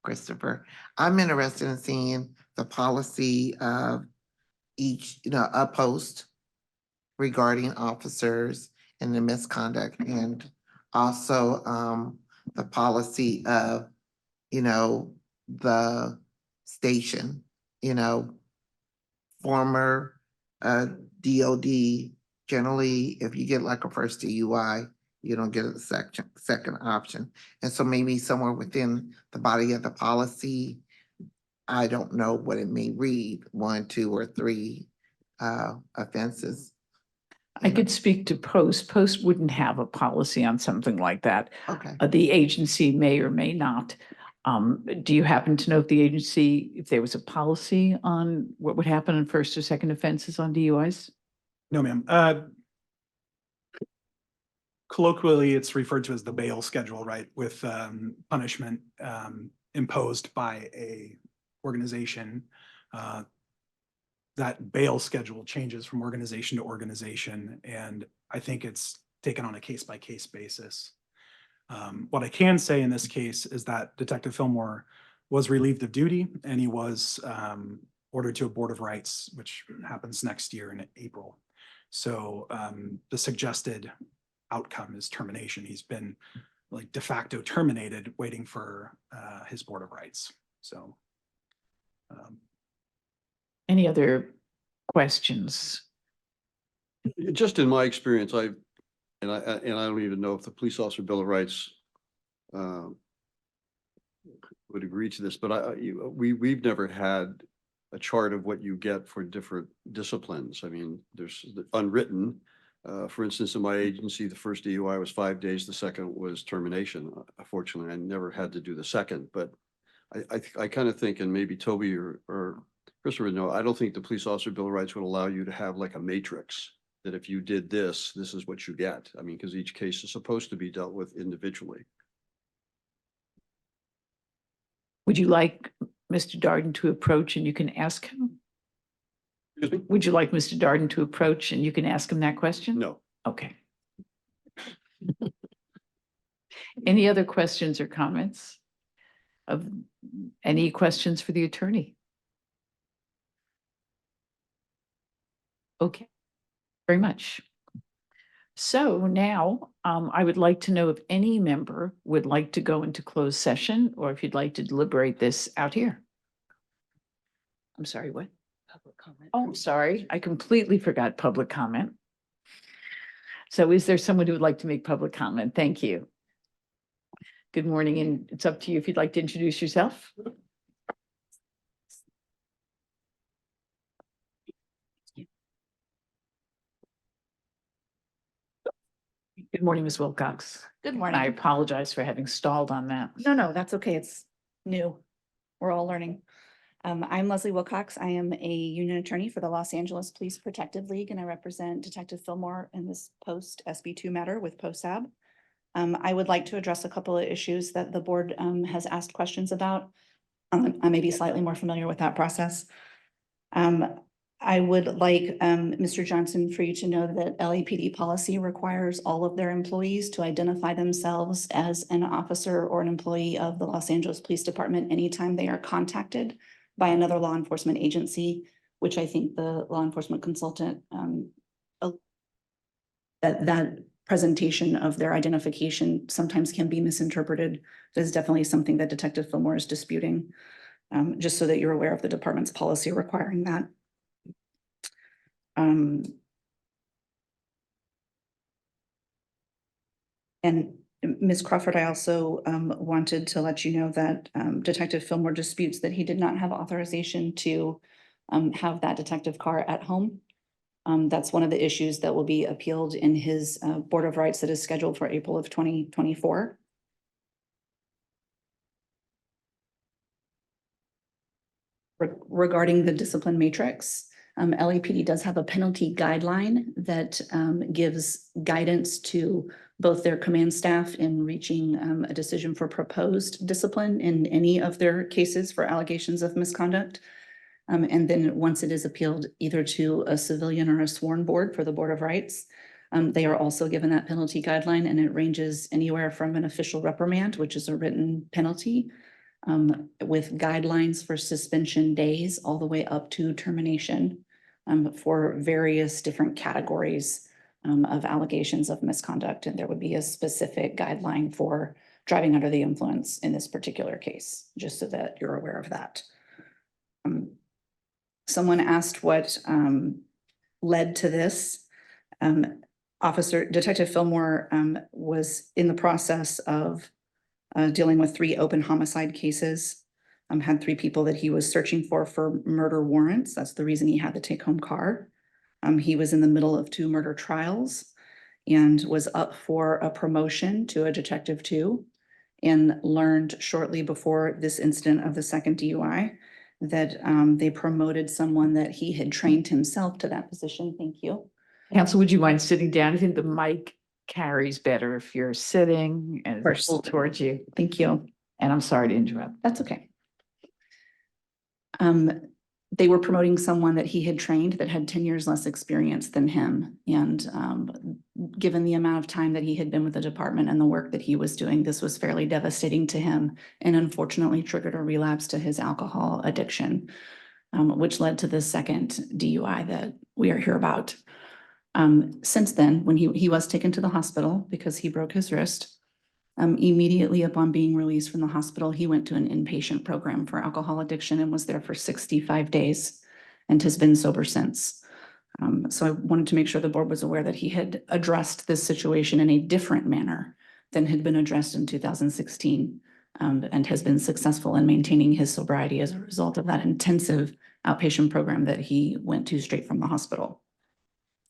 Christopher. I'm interested in seeing the policy of each, a post regarding officers and the misconduct, and also the policy of, the station, former DOD, generally, if you get like a first DUI, you don't get a second option. And so maybe somewhere within the body of the policy, I don't know what it may read, 1, 2, or 3 offenses. I could speak to Post. Post wouldn't have a policy on something like that. Okay. The agency may or may not. Do you happen to know if the agency, if there was a policy on what would happen in first or second offenses on DUIs? No, ma'am. Colloquially, it's referred to as the bail schedule, right? With punishment imposed by a organization. That bail schedule changes from organization to organization, and I think it's taken on a case-by-case basis. What I can say in this case is that Detective Fillmore was relieved of duty, and he was ordered to a Board of Rights, which happens next year in April. So the suggested outcome is termination. He's been like de facto terminated, waiting for his Board of Rights. So. Any other questions? Just in my experience, I don't even know if the Police Officer Bill of Rights would agree to this, but we've never had a chart of what you get for different disciplines. I mean, there's the unwritten. For instance, in my agency, the first DUI was 5 days. The second was termination. Unfortunately, I never had to do the second, but I kind of think, and maybe Toby or Christopher, no, I don't think the Police Officer Bill of Rights would allow you to have like a matrix that if you did this, this is what you get. I mean, because each case is supposed to be dealt with individually. Would you like Mr. Darden to approach and you can ask him? Excuse me? Would you like Mr. Darden to approach and you can ask him that question? No. Okay. Any other questions or comments? Any questions for the attorney? Okay, very much. So now I would like to know if any member would like to go into closed session, or if you'd like to deliberate this out here. I'm sorry, what? Public comment. Oh, I'm sorry. I completely forgot public comment. So is there someone who would like to make public comment? Thank you. Good morning, and it's up to you if you'd like to introduce yourself. Good Morning, Ms. Wilcox. Good And morning. I apologize for having stalled on that. No, that's okay. It's new. We're all learning. I'm Leslie Wilcox. I am a union attorney for the Los Angeles Police Protective League, and I represent Detective Fillmore in this post SB2 matter with POSAB. I would like to address a couple of issues that the board has asked questions about. I may be slightly more familiar with that process. I would like Mr. Johnson for you to know that LAPD policy requires all of their employees to identify themselves as an officer or an employee of the Los Angeles Police Department anytime they are contacted by another law enforcement agency, which I think the law enforcement consultant that presentation of their identification sometimes can be misinterpreted. That is definitely something that Detective Fillmore is disputing, just so that you're aware of the department's policy requiring that. And Ms. Crawford, I also wanted to let you know that Detective Fillmore disputes that he did not have authorization to have that detective car at home. That's one of the issues that will be appealed in his Board of Rights that is scheduled for April of 2024. Regarding the discipline matrix, LAPD does have a penalty guideline that gives guidance to both their command staff in reaching a decision for proposed discipline in any of their cases for allegations of misconduct. And then once it is appealed either to a civilian or a sworn board for the Board of Rights, they are also given that penalty guideline, and it ranges anywhere from an official reprimand, which is a written penalty, with guidelines for suspension days all the way up to termination for various different categories of allegations of misconduct. And there would be a specific guideline for driving under the influence in this particular case, just so that you're aware of that. Someone asked what led to this. Detective Fillmore was in the process of dealing with 3 open homicide cases, had 3 people that he was searching for murder warrants. That's the reason he had the take-home car. He was in the middle of 2 murder trials and was up for a promotion to a detective 2, and learned shortly before this incident of the second DUI that they promoted someone that he had trained himself to that position. Thank you. Counsel, would you mind sitting down? I think the mic carries better if you're sitting and course. pulled towards you. Thank you. And I'm sorry to interrupt. That's okay. They were promoting someone that he had trained that had 10 years less experience than him. And given the amount of time that he had been with the department and the work that he was doing, this was fairly devastating to him, and unfortunately triggered a relapse to his alcohol addiction, which led to the second DUI that we are here about. Since then, when he was taken to the hospital because he broke his wrist, immediately upon being released from the hospital, he went to an inpatient program for alcohol addiction and was there for 65 days and has been sober since. So I wanted to make sure the board was aware that he had addressed this situation in a different manner than had been addressed in 2016, and has been successful in maintaining his sobriety as a result of that intensive outpatient program that he went to straight from the hospital.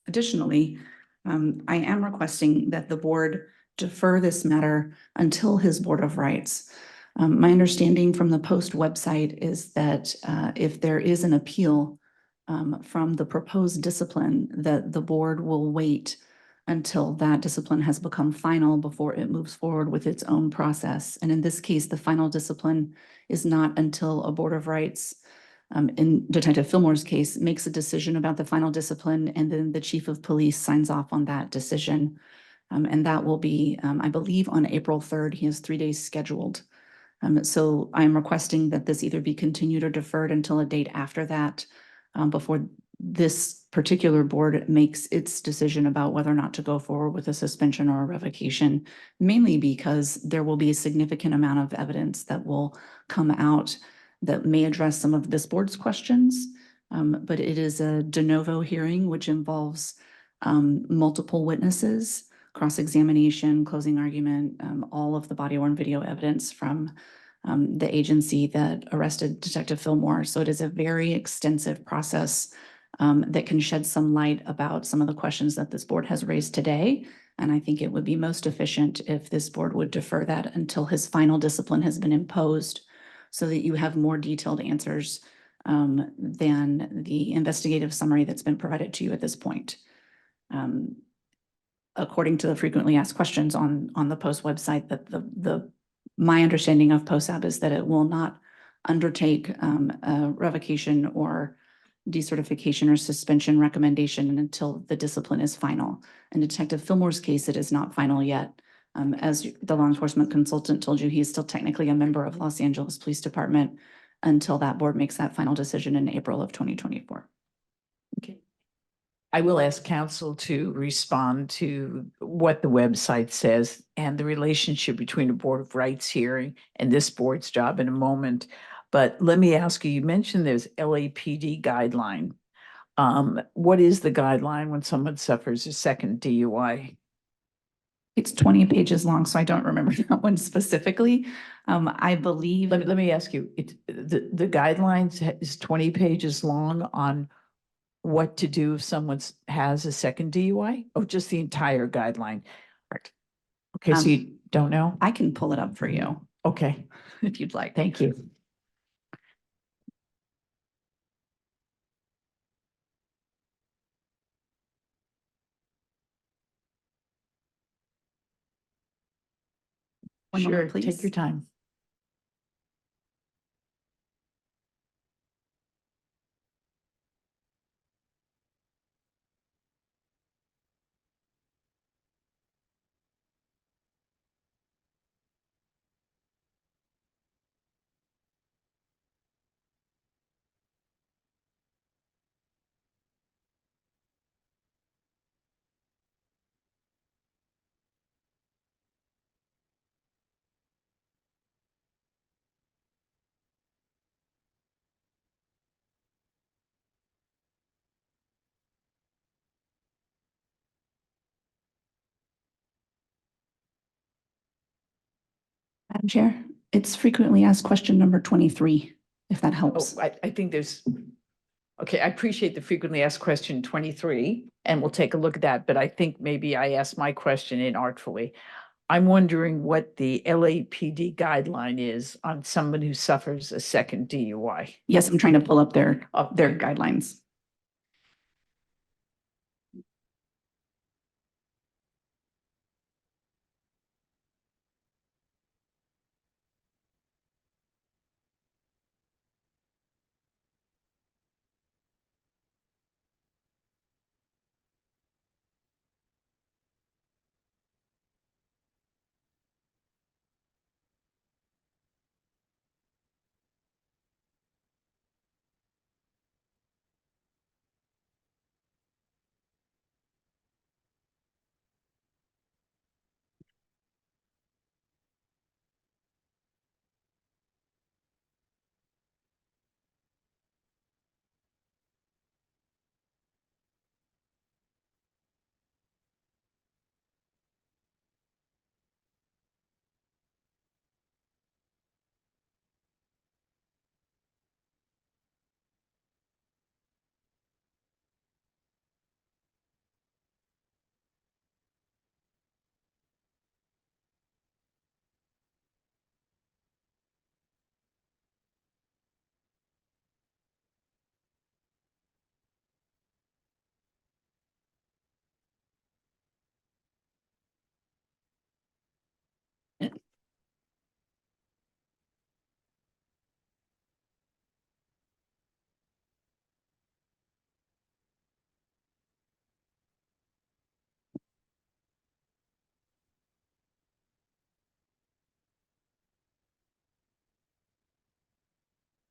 Additionally, I am requesting that the board defer this matter until his Board of Rights. My understanding from the Post website is that if there is an appeal from the proposed discipline, that the board will wait until that discipline has become final before it moves forward with its own process. And in this case, the final discipline is not until a Board of Rights, in Detective Fillmore's case, makes a decision about the final discipline, and then the chief of police signs off on that decision. And that will be, I believe, on April 3rd. He has 3 days scheduled. So I'm requesting that this either be continued or deferred until a date after that, before this particular board makes its decision about whether or not to go forward with a suspension or a revocation, mainly because there will be a significant amount of evidence that will come out that may address some of this board's questions. But it is a de novo hearing, which involves multiple witnesses, cross-examination, closing argument, all of the body-worn video evidence from the agency that arrested Detective Fillmore. So it is a very extensive process that can shed some light about some of the questions that this board has raised today, And I think it would be most efficient if this board would defer that until his final discipline has been imposed, so that you have more detailed answers than the investigative summary that's been provided to you at this point. According to the frequently asked questions on the post website, that my understanding of POSAB is that it will not undertake a revocation or decertification or suspension recommendation until the discipline is final. In Detective Fillmore's case, it is not final yet. As the law enforcement consultant told you, he is still technically a member of Los Angeles Police Department until that board makes that final decision in April of 2024. Okay. I will ask counsel to respond to what the website says and the relationship between a Board of Rights hearing and this board's job in a moment. But let me ask you, you mentioned there's LAPD guideline. What is the guideline when someone suffers a second DUI? It's 20 pages long, so I don't remember that one specifically. I believe. Let me ask you, the guidelines is 20 pages long on what to do if someone has a second DUI? Oh, just the entire guideline. Right. Okay, so you don't know? I can pull it up for you Okay, if you'd like. thank you. One Sure, moment, take please. your time. Madam Chair, it's frequently asked question number 23, if that helps. Oh, I think there's, okay, I appreciate the frequently asked question 23, and we'll take a look at that, but I think maybe I asked my question inartfully. I'm wondering what the LAPD guideline is on someone who suffers a second DUI. Yes, I'm trying to pull up their guidelines.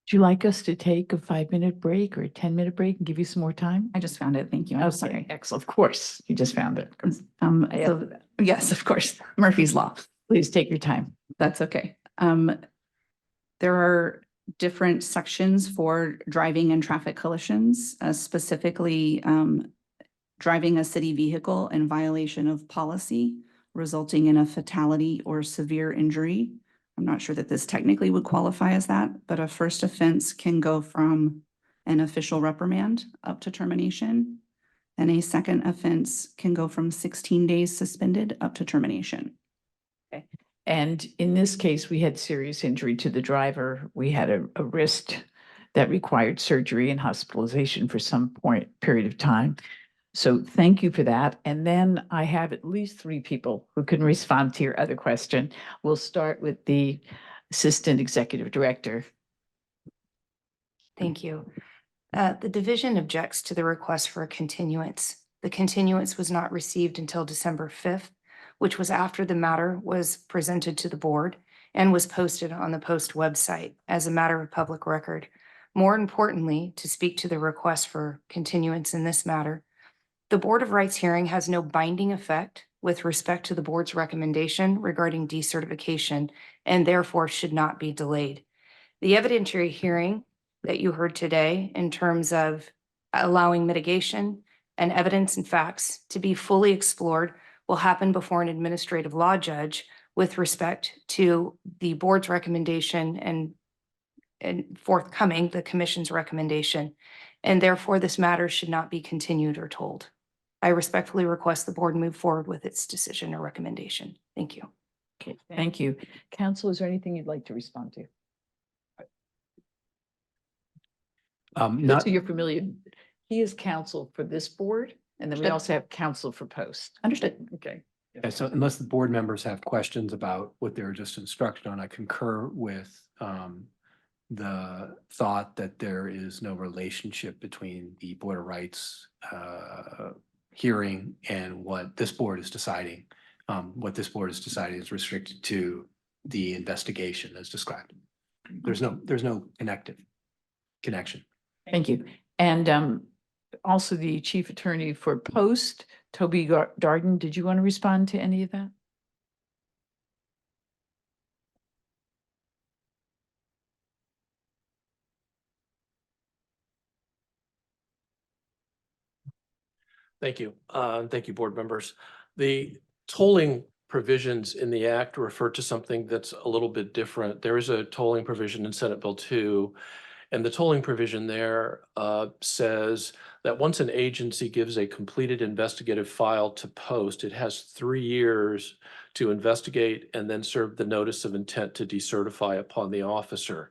Would you like us to take a 5-minute break or a 10-minute break and give you some more time? I just found it. Thank you. I'm Okay, sorry. excellent. Of course, you just found it. So, yes, of course, Murphy's Law. Please take your time. That's okay. There are different sections for driving and traffic collisions, specifically driving a city vehicle in violation of policy, resulting in a fatality or severe injury. I'm not sure that this technically would qualify as that, but a first offense can go from an official reprimand up to termination. And a second offense can go from 16 days suspended up to termination. And in this case, we had serious injury to the driver. We had a wrist that required surgery and hospitalization for some period of time. So thank you for that. And then I have at least 3 people who can respond to your other question. We'll start with the Assistant Executive Director. Thank you. The division objects to the request for a continuance. The continuance was not received until December 5th, which was after the matter was presented to the board and was posted on the Post website as a matter of public record. More importantly, to speak to the request for continuance in this matter, the Board of Rights hearing has no binding effect with respect to the board's recommendation regarding decertification and therefore should not be delayed. The evidentiary hearing that you heard today in terms of allowing mitigation and evidence and facts to be fully explored will happen before an administrative law judge with respect to the board's recommendation and forthcoming the commission's recommendation. And therefore, this matter should not be continued or told. I respectfully request the board move forward with its decision or recommendation. Thank you. Okay, thank you. Council, is there anything you'd like to respond to? Not, So you're familiar, he is counsel for this board, and then we Understood. also have counsel for Post. Understood. Okay. Yeah, so unless the board members have questions about what they were just instructed on, I concur with the thought that there is no relationship between the Board of Rights hearing and what this board is deciding. What this board is deciding is restricted to the investigation as described. There's no connection. Thank you. And also the chief attorney for Post, Toby Darden, did you want to respond to any of that? Thank you. Thank you, board members. The tolling provisions in the act refer to something that's a little bit different. There is a tolling provision in Senate Bill 2, and the tolling provision there says that once an agency gives a completed investigative file to Post, it has 3 years to investigate and then serve the notice of intent to decertify upon the officer.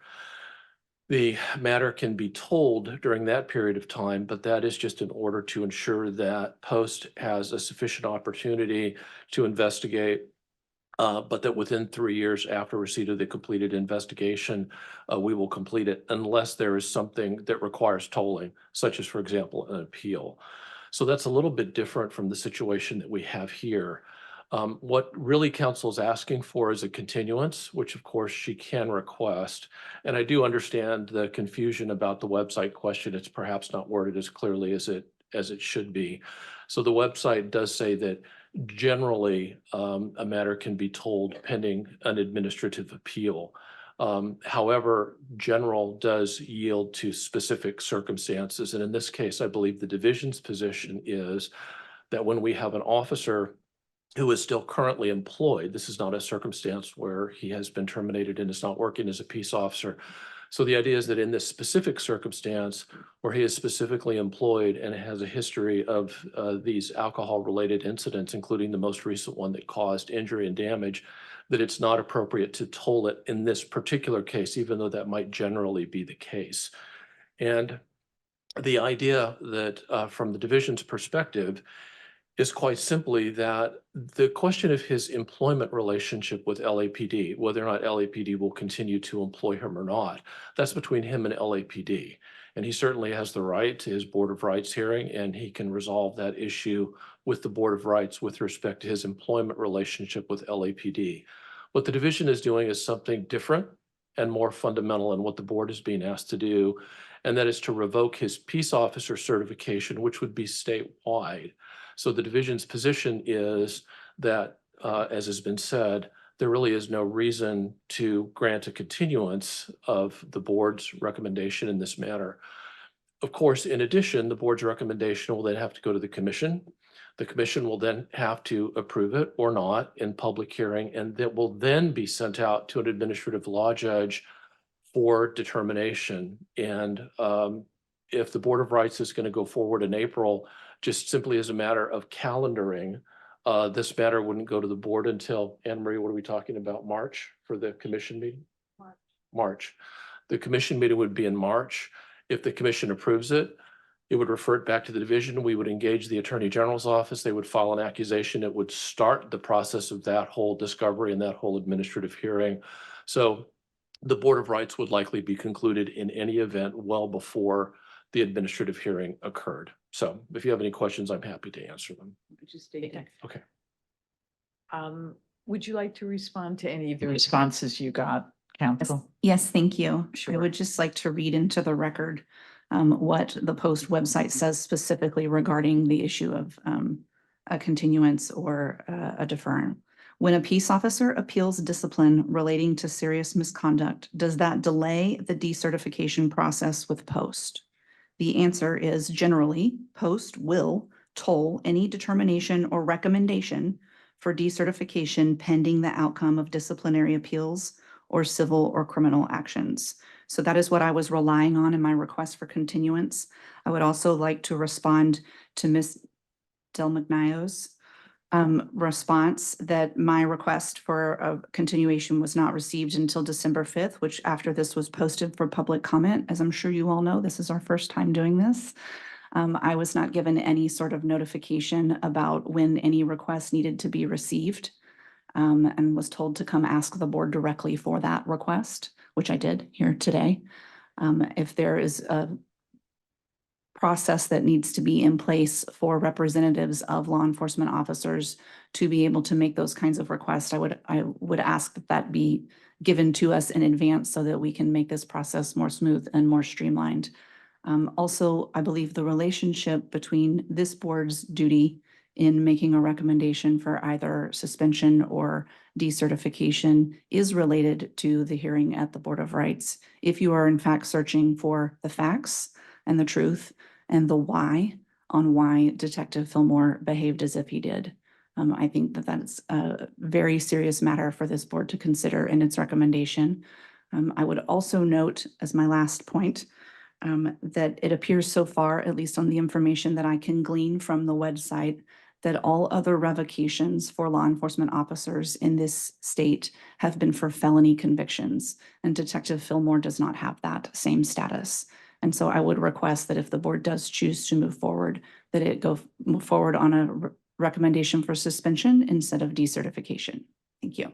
The matter can be tolled during that period of time, but that is just in order to ensure that Post has a sufficient opportunity to investigate, but that within 3 years after receipt of the completed investigation, we will complete it unless there is something that requires tolling, such as, for example, an appeal. So that's a little bit different from the situation that we have here. What really counsel is asking for is a continuance, which of course she can request. And I do understand the confusion about the website question. It's perhaps not worded as clearly as it should be. So the website does say that generally a matter can be tolled pending an administrative appeal. However, general does yield to specific circumstances. And in this case, I believe the division's position is that when we have an officer who is still currently employed, this is not a circumstance where he has been terminated and is not working as a peace officer. So the idea is that in this specific circumstance where he is specifically employed and has a history of these alcohol-related incidents, including the most recent one that caused injury and damage, that it's not appropriate to toll it in this particular case, even though that might generally be the case. And the idea that from the division's perspective is quite simply that the question of his employment relationship with LAPD, whether or not LAPD will continue to employ him or not, that's between him and LAPD. And he certainly has the right to his Board of Rights hearing, and he can resolve that issue with the Board of Rights with respect to his employment relationship with LAPD. What the division is doing is something different and more fundamental in what the board is being asked to do, and that is to revoke his peace officer certification, which would be statewide. So the division's position is that, as has been said, there really is no reason to grant a continuance of the board's recommendation in this matter. Of course, in addition, the board's recommendation will then have to go to the commission. The commission will then have to approve it or not in public hearing, and that will then be sent out to an administrative law judge for determination. And if the Board of Rights is going to go forward in April just simply as a matter of calendaring, this matter wouldn't go to the board until, Anne Marie, what are we talking about, March for the commission meeting? March. The commission meeting would be in March. If the commission approves it, it would refer it back to the division. We would engage the Attorney General's office. They would file an accusation. It would start the process of that whole discovery and that whole administrative hearing. So the Board of Rights would likely be concluded in any event well before the administrative hearing occurred. So if you have any questions, I'm happy to answer them. Okay. Would you like to respond to any of the responses you got, counsel? Yes, thank you. I Sure. would just like to read into the record what the Post website says specifically regarding the issue of a continuance or a deferral. When a peace officer appeals discipline relating to serious misconduct, does that delay the decertification process with Post? The answer is generally, Post will toll any determination or recommendation for decertification pending the outcome of disciplinary appeals or civil or criminal actions. So that is what I was relying on in my request for continuance. I would also like to respond to Ms. Del Magnaio's response that my request for a continuation was not received until December 5th, which after this was posted for public comment. As I'm sure you all know, this is our first time doing this. I was not given any sort of notification about when any requests needed to be received, and was told to come ask the board directly for that request, which I did here today. If there is a process that needs to be in place for representatives of law enforcement officers to be able to make those kinds of requests, I would ask that that be given to us in advance so that we can make this process more smooth and more streamlined. Also, I believe the relationship between this board's duty in making a recommendation for either suspension or decertification is related to the hearing at the Board of Rights. If you are in fact searching for the facts and the truth and the why on why Detective Fillmore behaved as if he did. I think that that's a very serious matter for this board to consider in its recommendation. I would also note as my last point that it appears so far, at least on the information that I can glean from the website, that all other revocations for law enforcement officers in this state have been for felony convictions, and Detective Fillmore does not have that same status. And so I would request that if the board does choose to move forward, that it move forward on a recommendation for suspension instead of decertification. Thank you.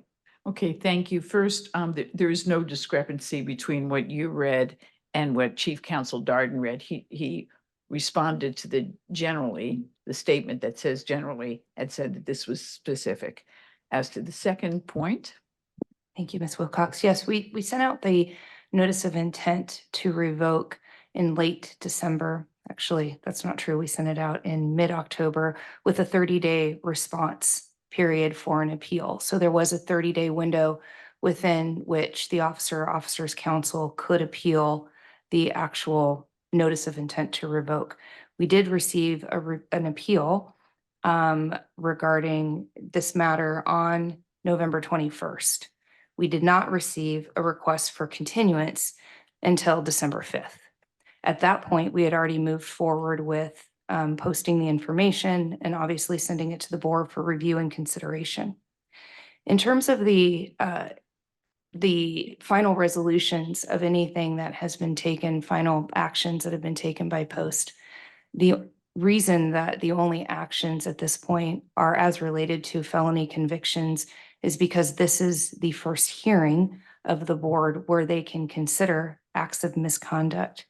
Okay, thank you. First, there is no discrepancy between what you read and what Chief Counsel Darden read. He responded to the statement that says generally, and said that this was specific. As to the second point. Thank you, Ms. Wilcox. Yes, we sent out the notice of intent to revoke in late December. Actually, that's not true. We sent it out in mid-October with a 30-day response period for an appeal. So there was a 30-day window within which the officers council could appeal the actual notice of intent to revoke. We did receive an appeal regarding this matter on November 21st. We did not receive a request for continuance until December 5th. At that point, we had already moved forward with posting the information and obviously sending it to the board for review and consideration. In terms of the final resolutions of anything that has been taken, final actions that have been taken by Post, the reason that the only actions at this point are as related to felony convictions is because this is the first hearing of the board where they can consider acts of misconduct.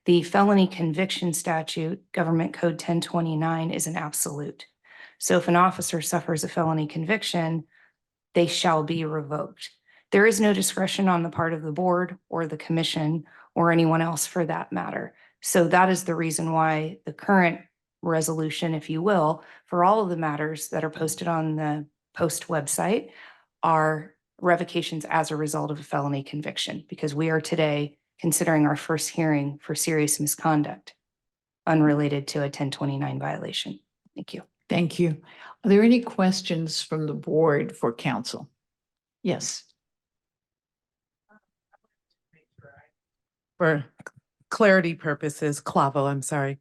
The felony conviction statute, Government Code 1029, is an absolute. So if an officer suffers a felony conviction, they shall be revoked. There is no discretion on the part of the board or the commission or anyone else for that matter. So that is the reason why the current resolution, if you will, for all of the matters that are posted on the Post website are revocations as a result of a felony conviction, because we are today considering our first hearing for serious misconduct unrelated to a 1029 violation. Thank you. Thank you. Are there any questions from the board for counsel? Yes. For clarity purposes, Clavo, I'm sorry.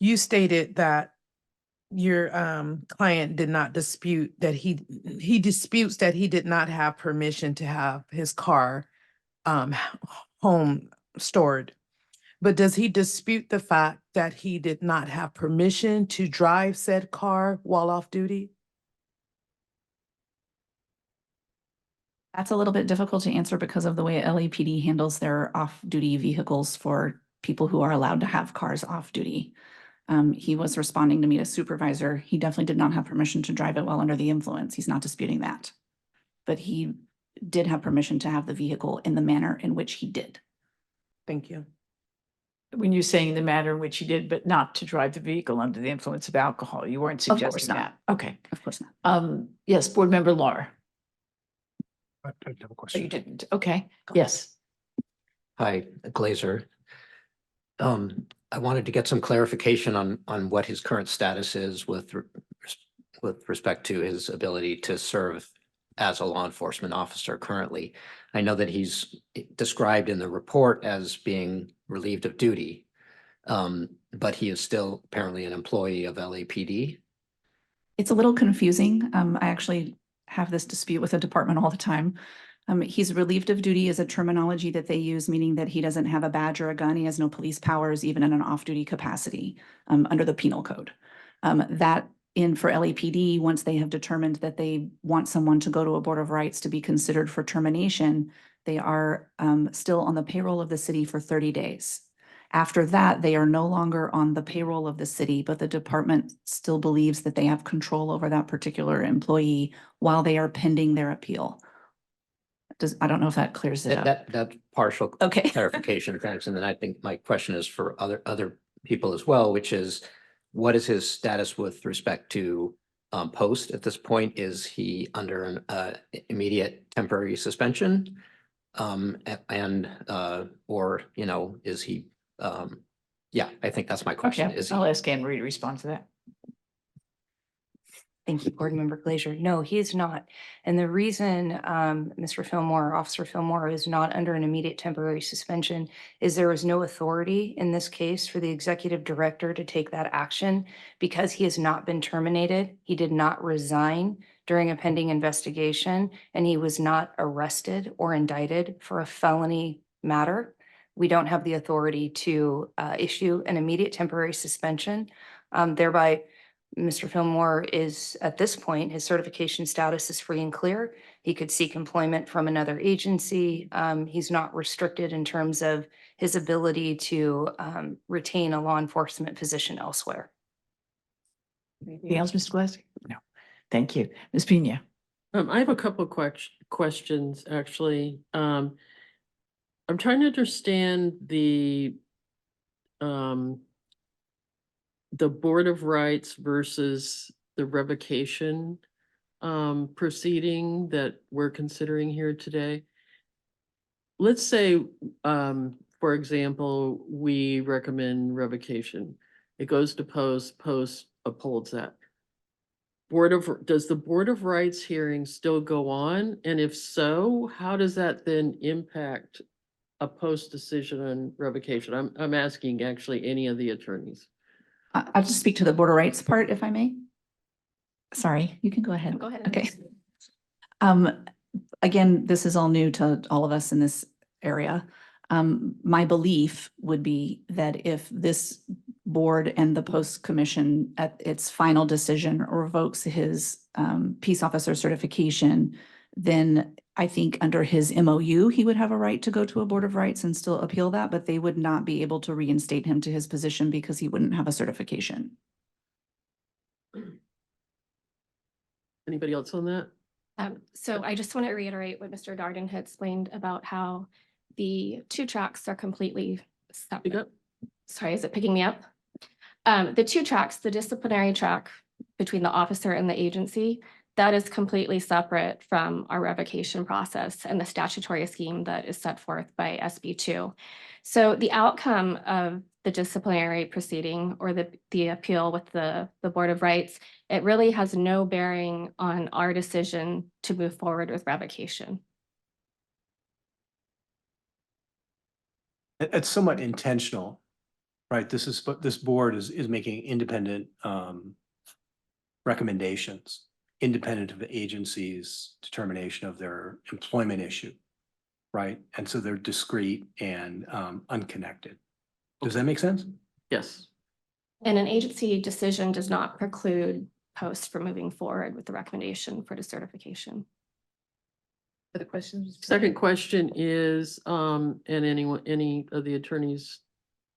you stated that your client did not dispute that he disputes that he did not have permission to have his car home stored. But does he dispute the fact that he did not have permission to drive said car while off duty? That's a little bit difficult to answer because of the way LAPD handles their off-duty vehicles for people who are allowed to have cars off-duty. He was responding to meet a supervisor. He definitely did not have permission to drive it while under the influence. He's not disputing that. But he did have permission to have the vehicle in the manner in which he did. Thank you. When you're saying the manner in which you did, but not to drive the vehicle under the influence of alcohol, you weren't Of course suggesting not. that. Okay. Of course not. Yes, Board Member Laura. I have a Oh, question. you didn't. Okay. Yes. Hi, Glazer. I wanted to get some clarification on what his current status is with respect to his ability to serve as a law enforcement officer currently. I know that he's described in the report as being relieved of duty, but he is still apparently an employee of LAPD. It's a little confusing. I actually have this dispute with the department all the time. He's relieved of duty is a terminology that they use, meaning that he doesn't have a badge or a gun. He has no police powers, even in an off-duty capacity, under the penal code. That in for LAPD, once they have determined that they want someone to go to a Board of Rights to be considered for termination, they are still on the payroll of the city for 30 days. After that, they are no longer on the payroll of the city, but the department still believes that they have control over that particular employee while they are pending their appeal. I don't know if that clears it up. That partial Okay. clarification, thanks. And then I think my question is for other people as well, which is, what is his status with respect to post at this point? Is he under an immediate temporary suspension? And or, you know, is he, yeah, I think that's my question. Okay, Is he? I'll ask Anne Marie to respond to that. Thank you, Board Member Glazer. No, he is not. And the reason Mr. Fillmore, Officer Fillmore is not under an immediate temporary suspension is there is no authority in this case for the executive director to take that action because he has not been terminated. He did not resign during a pending investigation, and he was not arrested or indicted for a felony matter. We don't have the authority to issue an immediate temporary suspension. Thereby, Mr. Fillmore is, at this point, his certification status is free and clear. He could seek employment from another agency. He's not restricted in terms of his ability to retain a law enforcement position elsewhere. Anything else, Mr. Glasser? No. Thank you. Ms. Pena. I have a couple of questions, actually. I'm trying to understand the Board of Rights versus the revocation proceeding that we're considering here today. Let's say, for example, we recommend revocation. It goes to post upholds that. Does the Board of Rights hearing still go on? And if so, how does that then impact a post decision on revocation? I'm asking actually any of the attorneys. I'll just speak to the Board of Rights part, if I may. Sorry, you can go ahead. Go ahead. Okay. Again, this is all new to all of us in this area. My belief would be that if this board and the post commission at its final decision revokes his peace officer certification, then I think under his MOU, he would have a right to go to a Board of Rights and still appeal that, but they would not be able to reinstate him to his position because he wouldn't have a certification. Anybody else on that? So I just want to reiterate what Mr. Darden had explained about how the two tracks are completely separate. Sorry, is it picking me up? The two tracks, the disciplinary track between the officer and the agency, that is completely separate from our revocation process and the statutory scheme that is set forth by SB 2. So the outcome of the disciplinary proceeding or the appeal with the Board of Rights, it really has no bearing on our decision to move forward with revocation. It's somewhat intentional right? This board is making independent recommendations, independent of the agency's determination of their employment issue, right? And so they're discrete and unconnected. Does that make sense? Yes. And an agency decision does not preclude post from moving forward with the recommendation for decertification. Other questions? Second question is, and any of the attorneys,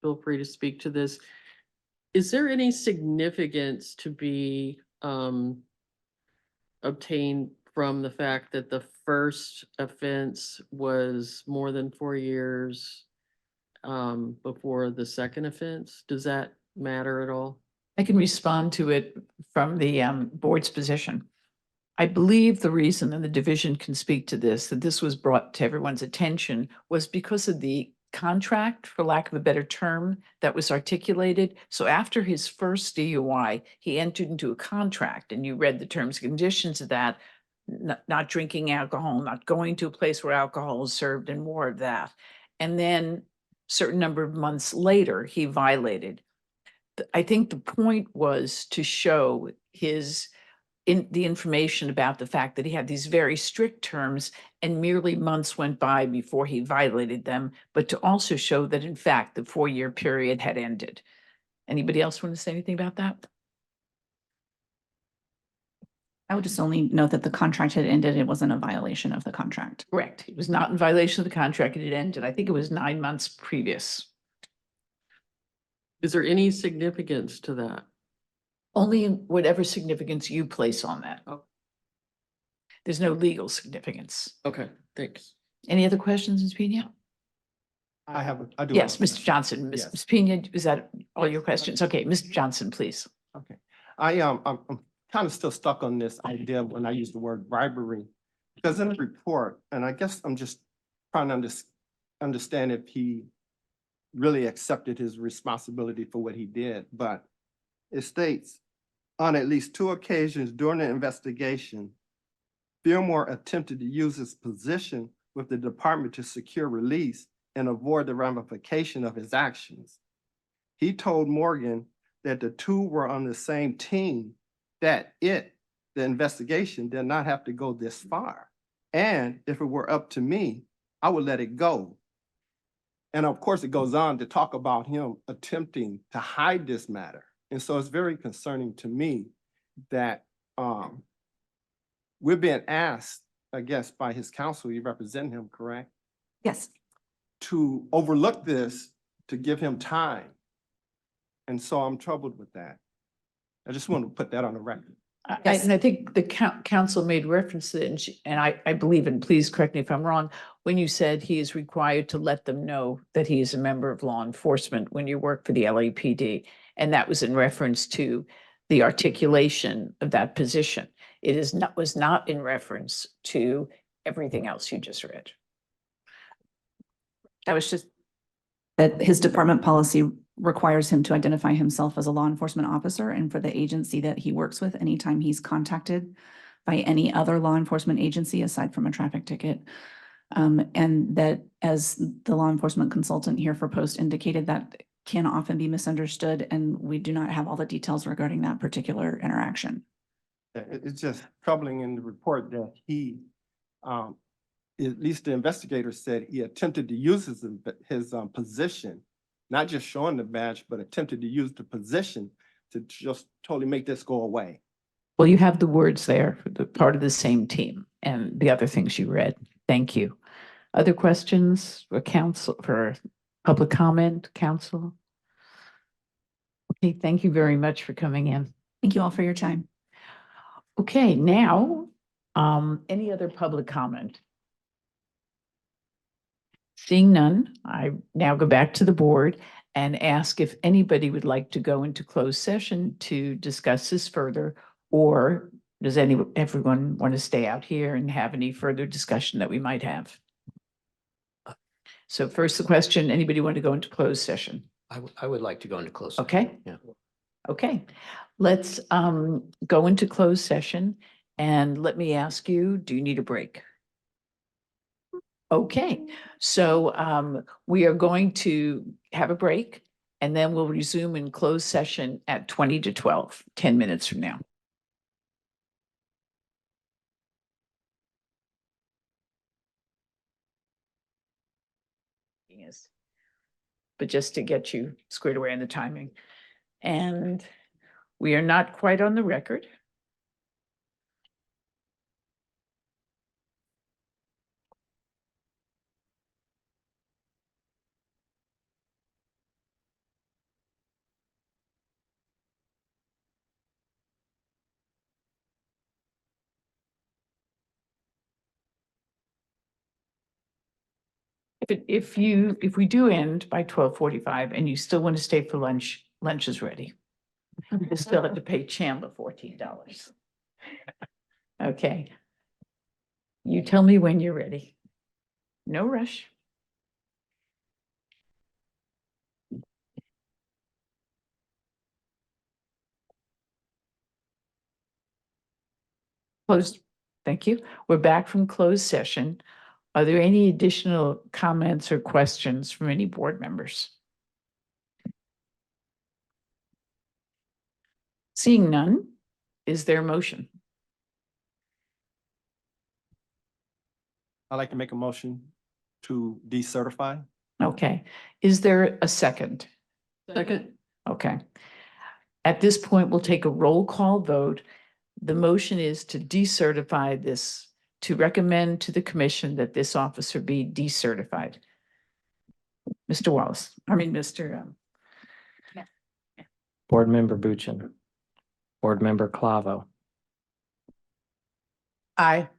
feel free to speak to this. Is there any significance to be obtained from the fact that the first offense was more than 4 years before the second offense? Does that matter at all? I can respond to it from the board's position. I believe the reason, and the division can speak to this, that this was brought to everyone's attention was because of the contract, for lack of a better term, that was articulated. So after his first DUI, he entered into a contract, and you read the terms and conditions of that, not drinking alcohol, not going to a place where alcohol is served, and more of that. And then certain number of months later, he violated. I think the point was to show the information about the fact that he had these very strict terms and merely months went by before he violated them, but to also show that in fact the 4-year period had ended. Anybody else want to say anything about that? I would just only note that the contract had ended. It wasn't a violation of the contract. Correct. It was not in violation of the contract. It ended. I think it was 9 months previous. Is there any significance to that? Only whatever significance you place on that. Oh. There's no legal significance. Okay, thanks. Any other questions, Ms. Pena? I do. Yes, have a Mr. Johnson. Yes. Ms. Pena, is that all your questions? Okay, Mr. Johnson, please. Okay, I'm kind of still stuck on this idea when I use the word bribery. Because in the report, and I guess I'm just trying to understand if he really accepted his responsibility for what he did, but it states, on at least 2 occasions during the investigation, Fillmore attempted to use his position with the department to secure release and avoid the ramification of his actions. He told Morgan that the two were on the same team, that the investigation, did not have to go this far. And if it were up to me, I would let it go. And of course, it goes on to talk about him attempting to hide this matter. And so it's very concerning to me that we're being asked, I guess, by his counsel, you represent him, correct? Yes. To overlook this, to give him time. And so I'm troubled with that. I just want to put that on the record. And I think the council made reference to it, and I believe, and please correct me if I'm wrong, when you said he is required to let them know that he is a member of law enforcement when you work for the LAPD. And that was in reference to the articulation of that position. It was not in reference to everything else you just read. That was just. That his department policy requires him to identify himself as a law enforcement officer, and for the agency that he works with, anytime he's contacted by any other law enforcement agency aside from a traffic ticket. And that, as the law enforcement consultant here for Post indicated, that can often be misunderstood, and we do not have all the details regarding that particular interaction. It's just troubling in the report that he, at least the investigator said he attempted to use his position, not just showing the badge, but attempted to use the position to just totally make this go away. Well, you have the words there, the part of the same team, and the other things you read. Thank you. Other questions for council, for public comment, council? Okay, thank you very much for coming in. Thank you all for your time. Okay, now, any other public comment? Seeing none, I now go back to the board and ask if anybody would like to go into closed session to discuss this further, or does everyone want to stay out here and have any further discussion that we might have? So first the question, anybody want to go into closed session? I would like to go into closed. session. Okay. Yeah. Okay, let's go into closed session, and let me ask you, do you need a break? Okay, so we are going to have a break, And then we'll resume in closed session at 20 to 12, 10 minutes from now. Yes. But just to get you squared away on the timing. And we are not quite on the record. If we do end by 12:45 and you still want to stay for lunch, lunch is ready. You still have to pay Chandler $14. Okay. You tell me when you're ready. No rush. Closed. Thank you. We're back from closed session. Are there any additional comments or questions from any board members? Seeing none, is there a motion? I'd like to make a motion to decertify. Okay. Is there a second? Second. Okay. At this point, we'll take a roll call vote. The motion is to decertify this, to recommend to the commission that this officer be decertified. Mr. Wallace, Mr. Board Member Buchan. Board Member Clavo. Aye.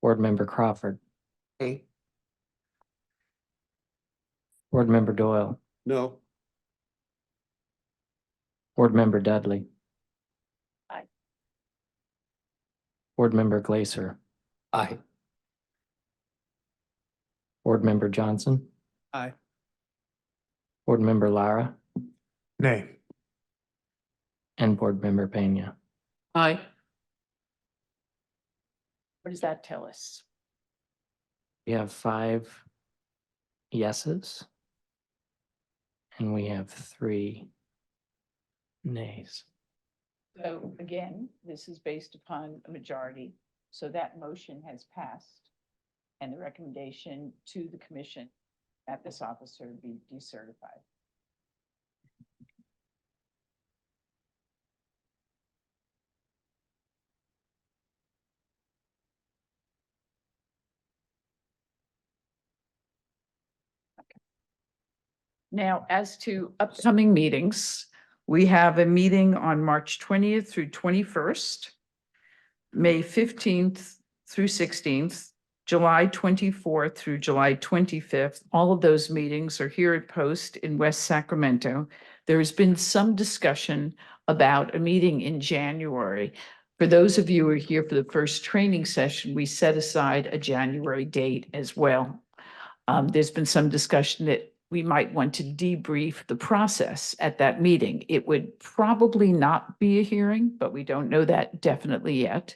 Board Member Crawford. Okay. Board Member Doyle. No. Board Member Dudley. Aye. Board Member Glaser. Aye. Board Member Johnson. Aye. Board Member Lara Nay. and Board Member Pena. Aye. What does that tell us? We have 5 yeses. And we have 3 nays. So again, this is based upon a majority, so that motion has passed. And the recommendation to the commission that this officer be decertified. Now, as to upcoming meetings, we have a meeting on March 20th through 21st, May 15th through 16th, July 24th through July 25th. All of those meetings are here at Post in West Sacramento. There has been some discussion about a meeting in January. For those of you who are here for the first training session, we set aside a January date as well. There's been some discussion that we might want to debrief the process at that meeting. It would probably not be a hearing, but we don't know that definitely yet.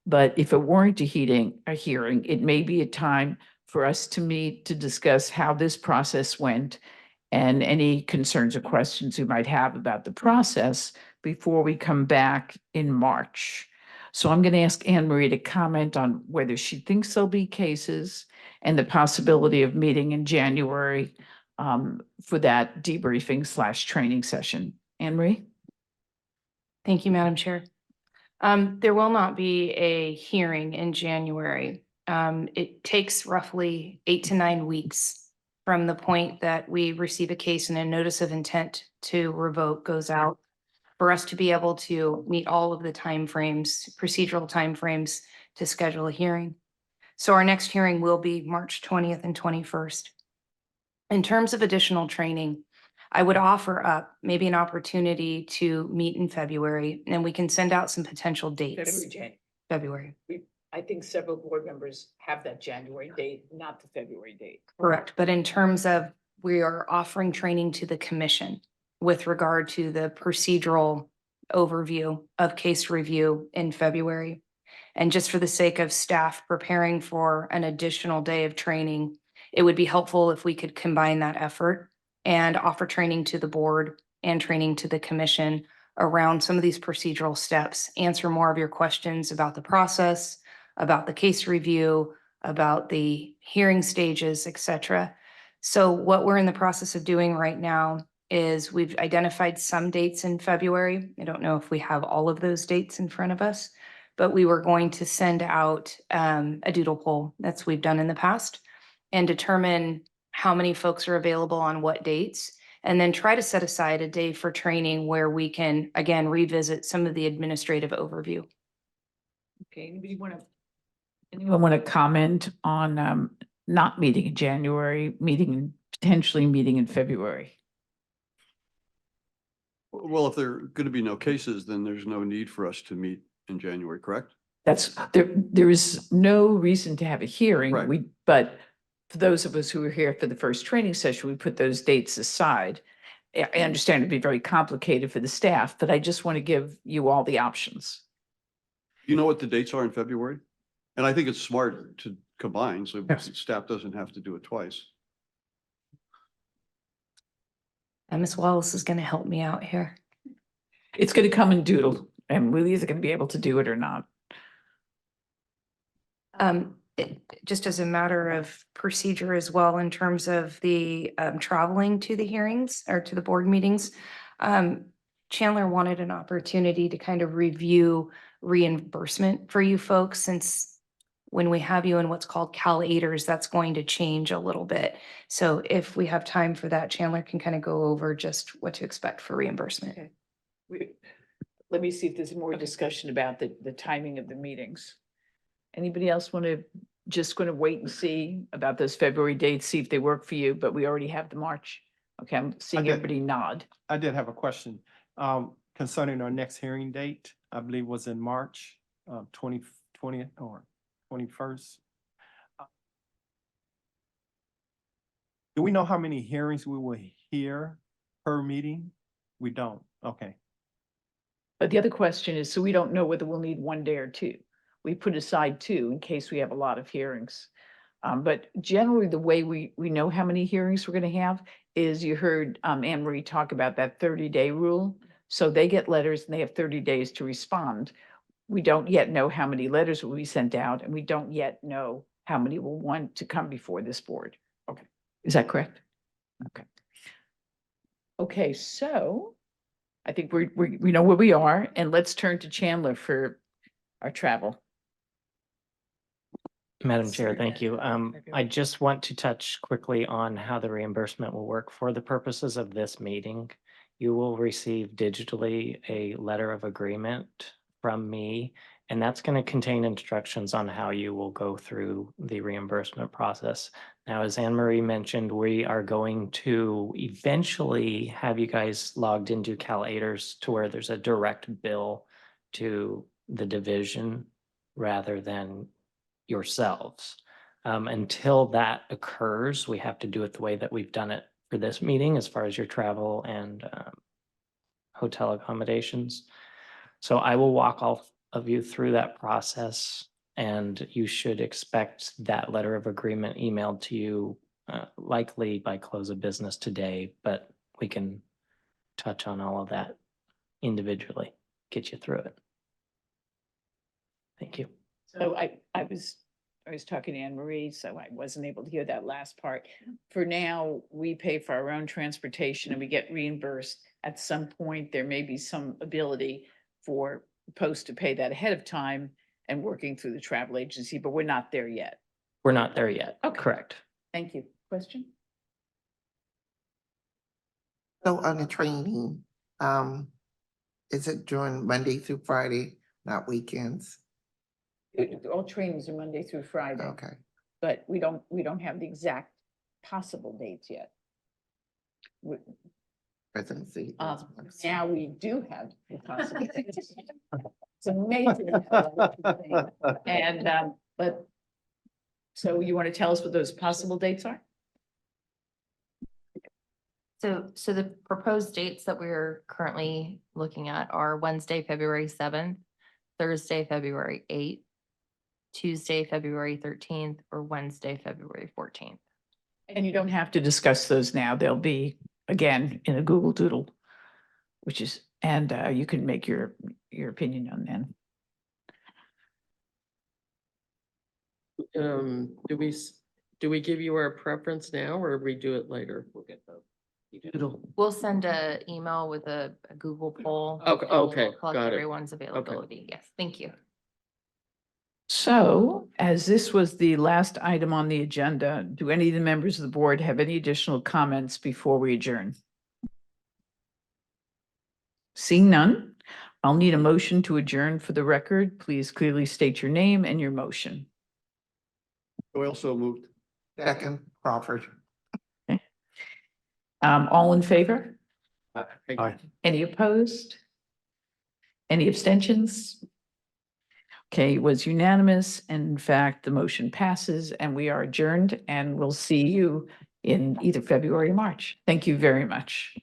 But if it weren't a hearing, it may be a time for us to meet to discuss how this process went and any concerns or questions we might have about the process before we come back in March. So I'm going to ask Anne Marie to comment on whether she thinks there'll be cases and the possibility of meeting in January for that debriefing / training session. Anne Marie? Thank you, Madam Chair. There will not be a hearing in January. It takes roughly 8 to 9 weeks from the point that we receive a case and a notice of intent to revoke goes out for us to be able to meet all of the timeframes, procedural timeframes to schedule a hearing. So our next hearing will be March 20th and 21st. In terms of additional training, I would offer up maybe an opportunity to meet in February, and we can send out some potential dates. February. I think several board members have that January date, not the February date. Correct, but in terms of, we are offering training to the commission with regard to the procedural overview of case review in February. And just for the sake of staff preparing for an additional day of training, it would be helpful if we could combine that effort and offer training to the board and training to the commission around some of these procedural steps, answer more of your questions about the process, about the case review, about the hearing stages, et cetera. So what we're in the process of doing right now is we've identified some dates in February. I don't know if we have all of those dates in front of us, but we were going to send out a doodle poll, that's we've done in the past, and determine how many folks are available on what dates, and then try to set aside a day for training where we can, again, revisit some of the administrative overview. Okay, anyone want to comment on not meeting in January, potentially meeting in February? Well, if there are going to be no cases, then there's no need for us to meet in January, correct? There is no reason to have a hearing. Right. But for those of us who were here for the first training session, we put those dates aside. I understand it'd be very complicated for the staff, but I just want to give you all the options. You know what the dates are in February? And I think it's smart to combine, so staff doesn't have to do it twice. And Ms. Wallace is going to help me out here. It's going to come in doodle, and we're either going to be able to do it or not. Just as a matter of procedure as well, in terms of the traveling to the hearings or to the board meetings, Chandler wanted an opportunity to kind of review reimbursement for you folks, since when we have you in what's called Cal-8ers, that's going to change a little bit. So if we have time for that, Chandler can kind of go over just what to expect for reimbursement. Okay. Let me see if there's more discussion about the timing of the meetings. Anybody else going to wait and see about those February dates, see if they work for you, but we already have the March. Okay, I'm seeing everybody nod. I did have a question concerning our next hearing date, I believe was in March 2020 or 21st. Do we know how many hearings we will hear per meeting? We don't. Okay. But the other question is, so we don't know whether we'll need one day or two. We put aside two in case we have a lot of hearings. But generally, the way we know how many hearings we're going to have is, you heard Anne Marie talk about that 30-day rule. So they get letters and they have 30 days to respond. We don't yet know how many letters will be sent out, and we don't yet know how many will want to come before this board. Okay, is that correct? Okay. Okay, so I think we know where we are, and let's turn to Chandler for our travel. Madam Chair, thank you. I just want to touch quickly on how the reimbursement will work for the purposes of this meeting. You will receive digitally a letter of agreement from me, and that's going to contain instructions on how you will go through the reimbursement process. Now, as Anne Marie mentioned, we are going to eventually have you guys logged into Cal-8ers to where there's a direct bill to the division rather than yourselves. Until that occurs, we have to do it the way that we've done it for this meeting, as far as your travel and hotel accommodations. So I will walk all of you through that process, and you should expect that letter of agreement emailed to you likely by close of business today, but we can touch on all of that individually, get you through it. Thank you. So I was talking to Anne Marie, so I wasn't able to hear that last part. For now, we pay for our own transportation and we get reimbursed. At some point, there may be some ability for Post to pay that ahead of time and working through the travel agency, but we're not there yet. We're not there yet. Okay. Correct. Thank you. Question? So on the training, is it during Monday through Friday, not weekends? All trainings are Monday through Friday. Okay. But we don't have the exact possible dates yet. Presidency. Now we do have the possible dates. It's amazing. And but so you want to tell us what those possible dates are? So the proposed dates that we're currently looking at are Wednesday, February 7th, Thursday, February 8th, Tuesday, February 13th, or Wednesday, February 14th. And you don't have to discuss those now. They'll be again, in a Google Doodle, which is, and you can make your opinion on then. Do we give you our preference now or we do it later? We'll get the Doodle. We'll send a email with a Google poll. Okay, and we'll okay, collect got it. Everyone's availability. Yes, thank you. So, as this was the last item on the agenda, do any of the members of the board have any additional comments before we adjourn? Seeing none, I'll need a motion to adjourn for the record. Please clearly state your name and your motion. Doyle so moved. Second, Crawford. All in favor? Aye. Any opposed? Any abstentions? Okay, it was unanimous. And in fact, the motion passes and we are adjourned and we'll see you in either February or March. Thank you very much.